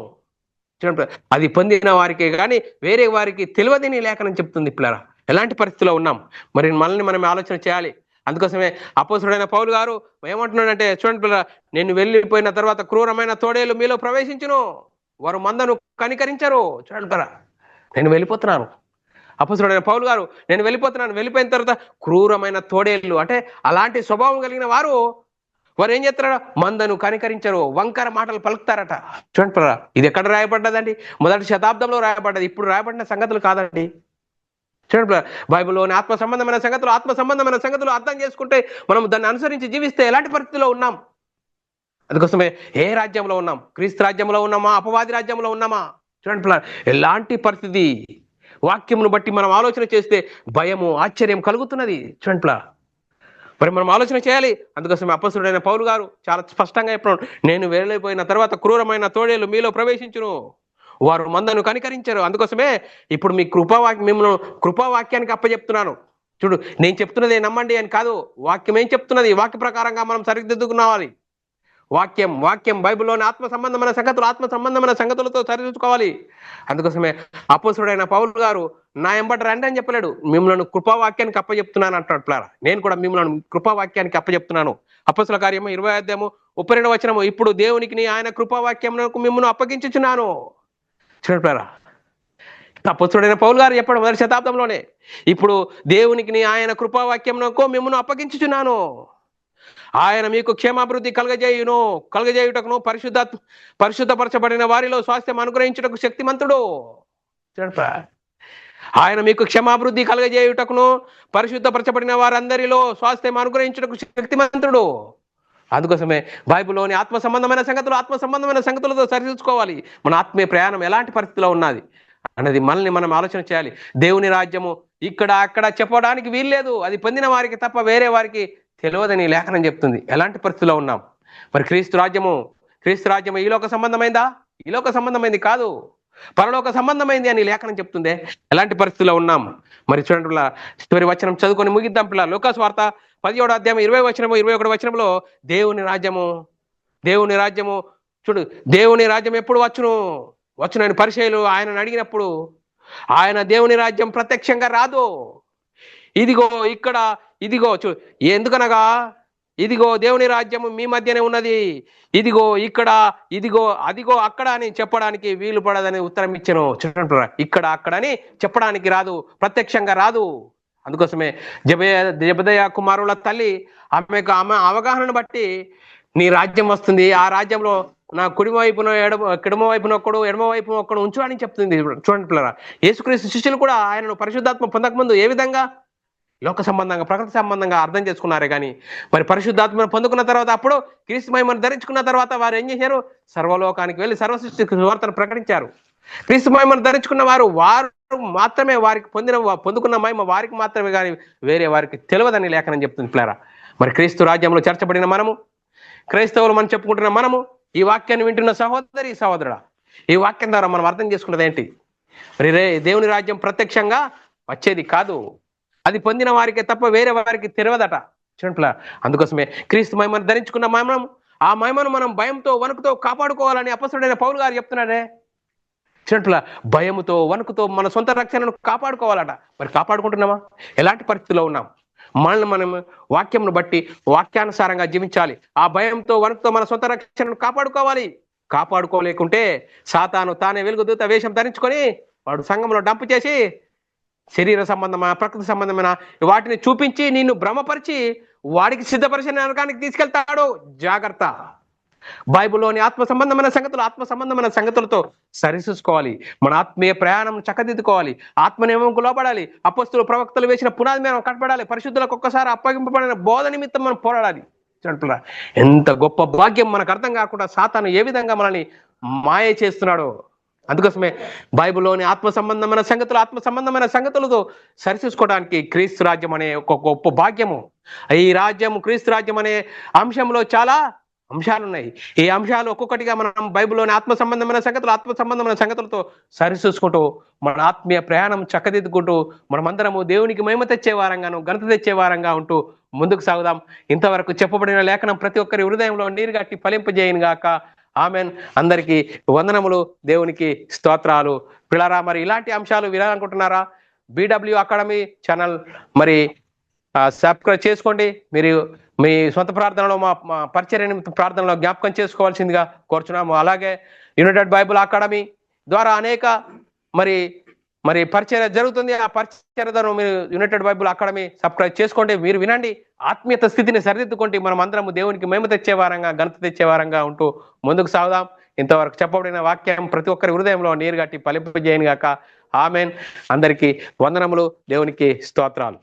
చూడండి, అది పొందిన వారికి కానీ వేరే వారికి తెలియదని లేఖనం చెప్తుంది. పిల్లరా, ఎలాంటి పరిస్థితిలో ఉన్నాం? మరి మనల్ని మనం ఆలోచన చేయాలి. అందుకోసమే అపొస్తలుడైన పౌలు గారు ఏమంటున్నాడంటే, చూడండి పిల్లరా, నేను వెళ్ళిపోయిన తర్వాత క్రూరమైన తోడేలు మీలో ప్రవేశించును, వారు మందను కనికరించరు. చూడండి పిల్లరా, నేను వెళ్ళిపోతున్నాను. అపొస్తలుడైన పౌలు గారు నేను వెళ్ళిపోయిన తర్వాత క్రూరమైన తోడేళ్ళు అంటే అలాంటి స్వభావం కలిగిన వారు ఏం చేస్తారట? మందను కనికరించరు, వంకర మాటలు పలుకుతారట. చూడండి పిల్లరా, ఇది ఎక్కడ రాయబడ్డదండి? మొదటి శతాబ్దంలో రాయబడ్డది, ఇప్పుడు రాయబడిన సంగతులు కాదండి. చూడండి, బైబిల్లోని ఆత్మ సంబంధమైన సంగతులు అర్థం చేసుకుంటే మనం దాన్ని అనుసరించి జీవిస్తే ఎలాంటి పరిస్థితిలో ఉన్నాం? అందుకోసమే ఏ రాజ్యంలో ఉన్నాం? క్రీస్తు రాజ్యంలో ఉన్నామా, అపవాది రాజ్యంలో ఉన్నామా? చూడండి, ఎలాంటి పరిస్థితి వాక్యమును బట్టి మనం ఆలోచన చేస్తే భయము ఆశ్చర్యం కలుగుతున్నది. చూడండి, మరి మనం ఆలోచన చేయాలి. అందుకోసమే అపొస్తలుడైన పౌలు గారు చాలా స్పష్టంగా చెప్పినాడు, నేను వెళ్ళిపోయిన తర్వాత క్రూరమైన తోడేలు మీలో ప్రవేశించును, వారు మందను కనికరించారు. అందుకోసమే ఇప్పుడు మీ మిమ్మల్ని కృపావాక్యానికి అప్పచెప్తున్నాను. చూడు, నేను చెప్తున్నది నమ్మండి అని కాదు, వాక్యం ఏం చెప్తున్నది, వాక్య ప్రకారంగా మనం సరిదిద్దుకున్నావాలి. వాక్యం బైబిల్లోని ఆత్మ సంబంధమైన సంగతులతో సరిచూసుకోవాలి. అందుకోసమే అపోస్తుడైన పౌలు గారు నా ఎంబట రండి అని చెప్పలేడు, మిమ్మల్ని కృపావాక్యానికి అప్పచెప్తున్నాను అంటాడు. నేను కూడా మిమ్మల్ని కృపావాక్యానికి అప్పచెప్తున్నాను. అపోస్తుల కార్యము 20 ఇప్పుడు దేవునికి ఆయన కృపావాక్యమునకు మిమ్మల్ని అప్పగించుచున్నాను. చూడండి, అపోస్తుడైన పౌలు గారు చెప్పాడు 1వ శతాబ్దంలోనే, ఇప్పుడు దేవునికి ఆయన కృపావాక్యమునకు మిమ్మల్ని అప్పగించుచున్నాను. ఆయన మీకు క్షేమాభివృద్ధి కలుగజేయుటకును పరిశుద్ధపరచబడిన వారిలో స్వాస్థ్యం అనుగ్రహించుటకు శక్తిమంతుడు. చూడండి, ఆయన మీకు క్షేమాభివృద్ధి కలుగజేయుటకును పరిశుద్ధపరచబడిన వారందరిలో స్వాస్థ్యం అనుగ్రహించుటకు శక్తిమంతుడు. అందుకోసమే బైబిల్లోని ఆత్మ సంబంధమైన సంగతులతో సరిచూసుకోవాలి. మన ఆత్మీయ ప్రయాణం ఎలాంటి పరిస్థితిలో ఉన్నది అన్నది మనల్ని మనం ఆలోచన చేయాలి. దేవుని రాజ్యము ఇక్కడ అక్కడ చెప్పడానికి వీల్లేదు, అది పొందిన వారికి తప్ప వేరే వారికి తెలియదని లేఖనం చెప్తుంది. ఎలాంటి పరిస్థితిలో ఉన్నాం? మరి క్రీస్తు రాజ్యము ఈ లోక సంబంధమైందా? ఈ లోక సంబంధమైంది కాదు, పరలోక సంబంధమైంది అని లేఖనం చెప్తుందే. ఎలాంటి పరిస్థితిలో ఉన్నాం? మరి చూడండి, చివరి వచనం చదువుకొని ముగిద్దాం పిల్ల. లూకాసు వార్త 17వ అధ్యాయం 20 వచనంలో దేవుని రాజ్యము చూడు, దేవుని రాజ్యం ఎప్పుడు వచ్చునని పరిచయులు ఆయనను అడిగినప్పుడు ఆయన దేవుని రాజ్యం ప్రత్యక్షంగా రాదు. ఎందుకనగా ఇదిగో దేవుని రాజ్యము మీ మధ్యనే ఉన్నది, ఇదిగో ఇక్కడ, ఇదిగో అదిగో అక్కడ అని చెప్పడానికి వీలు పడదని ఉత్తరం ఇచ్చాను. చూడండి, ఇక్కడ అక్కడ అని చెప్పడానికి రాదు, ప్రత్యక్షంగా రాదు. అందుకోసమే జబదయ కుమారుల తల్లి ఆమె అవగాహనను బట్టి నీ రాజ్యం వస్తుంది, ఆ రాజ్యంలో నా కుడిమ వైపున ఎడమ వైపున ఒక్కడు ఉంచు అని చెప్తుంది. చూడండి పిల్లరా, యేసుక్రీస్తు శిష్యులు కూడా ఆయనను పరిశుద్ధాత్మ పొందకముందు ఏ విధంగా లోక సంబంధంగా ప్రకృతి సంబంధంగా అర్థం చేసుకున్నారే కానీ, మరి పరిశుద్ధాత్మను పొందుకున్న తర్వాత అప్పుడు క్రీస్తు మహిమను ధరించుకున్న తర్వాత వారు ఏం చేశారు? సర్వలోకానికి వెళ్ళి సర్వసృష్టికి సువార్తను ప్రకటించారు. క్రీస్తు మహిమను ధరించుకున్న వారు మాత్రమే వారికి పొందుకున్న మహిమ వారికి మాత్రమే కానీ వేరే వారికి తెలియదని లేఖనం చెప్తుంది పిల్లరా. మరి క్రీస్తు రాజ్యంలో చేర్చబడిన మనము, క్రైస్తవులు మనం చెప్పుకుంటున్న మనము, ఈ వాక్యాన్ని వింటున్న సహోదరుడా, ఈ వాక్యం ద్వారా మనం అర్థం చేసుకున్నది ఏంటి? మరి దేవుని రాజ్యం ప్రత్యక్షంగా వచ్చేది కాదు, అది పొందిన వారికి తప్ప వేరే వారికి తెలియదట. చూడండి, అందుకోసమే క్రీస్తు మహిమను ధరించుకున్న ఆ మహిమను మనం భయంతో వణుకుతో కాపాడుకోవాలని అపొస్తలుడైన పౌలు గారు చెప్తున్నాడే. చూడండి, భయముతో వణుకుతో మన సొంత రక్షణను కాపాడుకోవాలట. మరి కాపాడుకుంటున్నామా? ఎలాంటి పరిస్థితిలో ఉన్నాం? మనల్ని మనం వాక్యంను బట్టి వాక్యానుసారంగా జీవించాలి. ఆ భయంతో వణుకుతో మన సొంత రక్షణను కాపాడుకోలేకుంటే సాతాను తానే వెలుగుదూత వేషం ధరించుకొని వాడు సంఘంలో డంపు చేసి శరీర సంబంధమైన ప్రకృతి సంబంధమైన వాటిని చూపించి నిన్ను భ్రమపరిచి వాడికి సిద్ధపరిచిన నరకానికి తీసుకెళ్తాడు. జాగ్రత్త. బైబిల్లోని ఆత్మ సంబంధమైన సంగతులతో సరిచూసుకోవాలి. మన ఆత్మీయ ప్రయాణం చక్కదిద్దుకోవాలి. ఆత్మనియమంకు లోపడాలి. అపొస్తలులు ప్రవక్తలు వేసిన పునాది మీద కట్టబడాలి. పరిశుద్ధులకు ఒక్కసారి అప్పగింపబడిన బోధ నిమిత్తం మనం పోరాడాలి. అంటున్నా, ఎంత గొప్ప భాగ్యం మనకు అర్థం కాకుండా సాతాను ఏ విధంగా మనల్ని మాయ చేస్తున్నాడో. అందుకోసమే బైబిల్లోని ఆత్మ సంబంధమైన సంగతులతో సరిచూసుకోవడానికి క్రీస్తు రాజ్యం అనే ఒక గొప్ప భాగ్యము. ఈ రాజ్యం, క్రీస్తు రాజ్యం అనే అంశంలో చాలా అంశాలు ఉన్నాయి. ఈ అంశాలు ఒక్కొక్కటిగా మనం బైబిల్లోని ఆత్మ సంబంధమైన సంగతులతో సరిచూసుకుంటూ మన ఆత్మీయ ప్రయాణం చక్కదిద్దుకుంటూ మనమందరము దేవునికి మహిమ తెచ్చే వారంగాను ఘనత తెచ్చే వారంగా ఉంటూ ముందుకు సాగుదాం. ఇంతవరకు చెప్పబడిన లేఖనం ప్రతి ఒక్కరి హృదయంలో నీరు గట్టి ఫలింపజేయను గాక. ఆమెన్. అందరికీ వందనములు, దేవునికి స్తోత్రాలు. పిల్లరా, మరి ఇలాంటి అంశాలు వినాలనుకుంటున్నారా? BW అకాడమీ ఛానల్ మరి సబ్స్క్రైబ్ చేసుకోండి. మీరు మీ సొంత ప్రార్థనలో మా పరిచర్య ప్రార్థనలో జ్ఞాపకం చేసుకోవాల్సిందిగా కోరుచున్నాము. అలాగే యునైటెడ్ బైబిల్ అకాడమీ ద్వారా అనేక మరి పరిచర్య జరుగుతుంది. ఆ పరిచర్యను మీరు యునైటెడ్ బైబిల్ అకాడమీ సబ్స్క్రైబ్ చేసుకోండి. మీరు వినండి, ఆత్మీయత స్థితిని సరిదిద్దుకుంటే మనం అందరము దేవునికి మహిమ తెచ్చే వారంగా ఘనత తెచ్చే వారంగా ఉంటూ ముందుకు సాగుదాం. ఇంతవరకు చెప్పబడిన వాక్యం ప్రతి ఒక్కరి హృదయంలో నీరు గట్టి ఫలింపజేయను గాక. ఆమెన్. అందరికీ వందనములు, దేవునికి స్తోత్రాలు.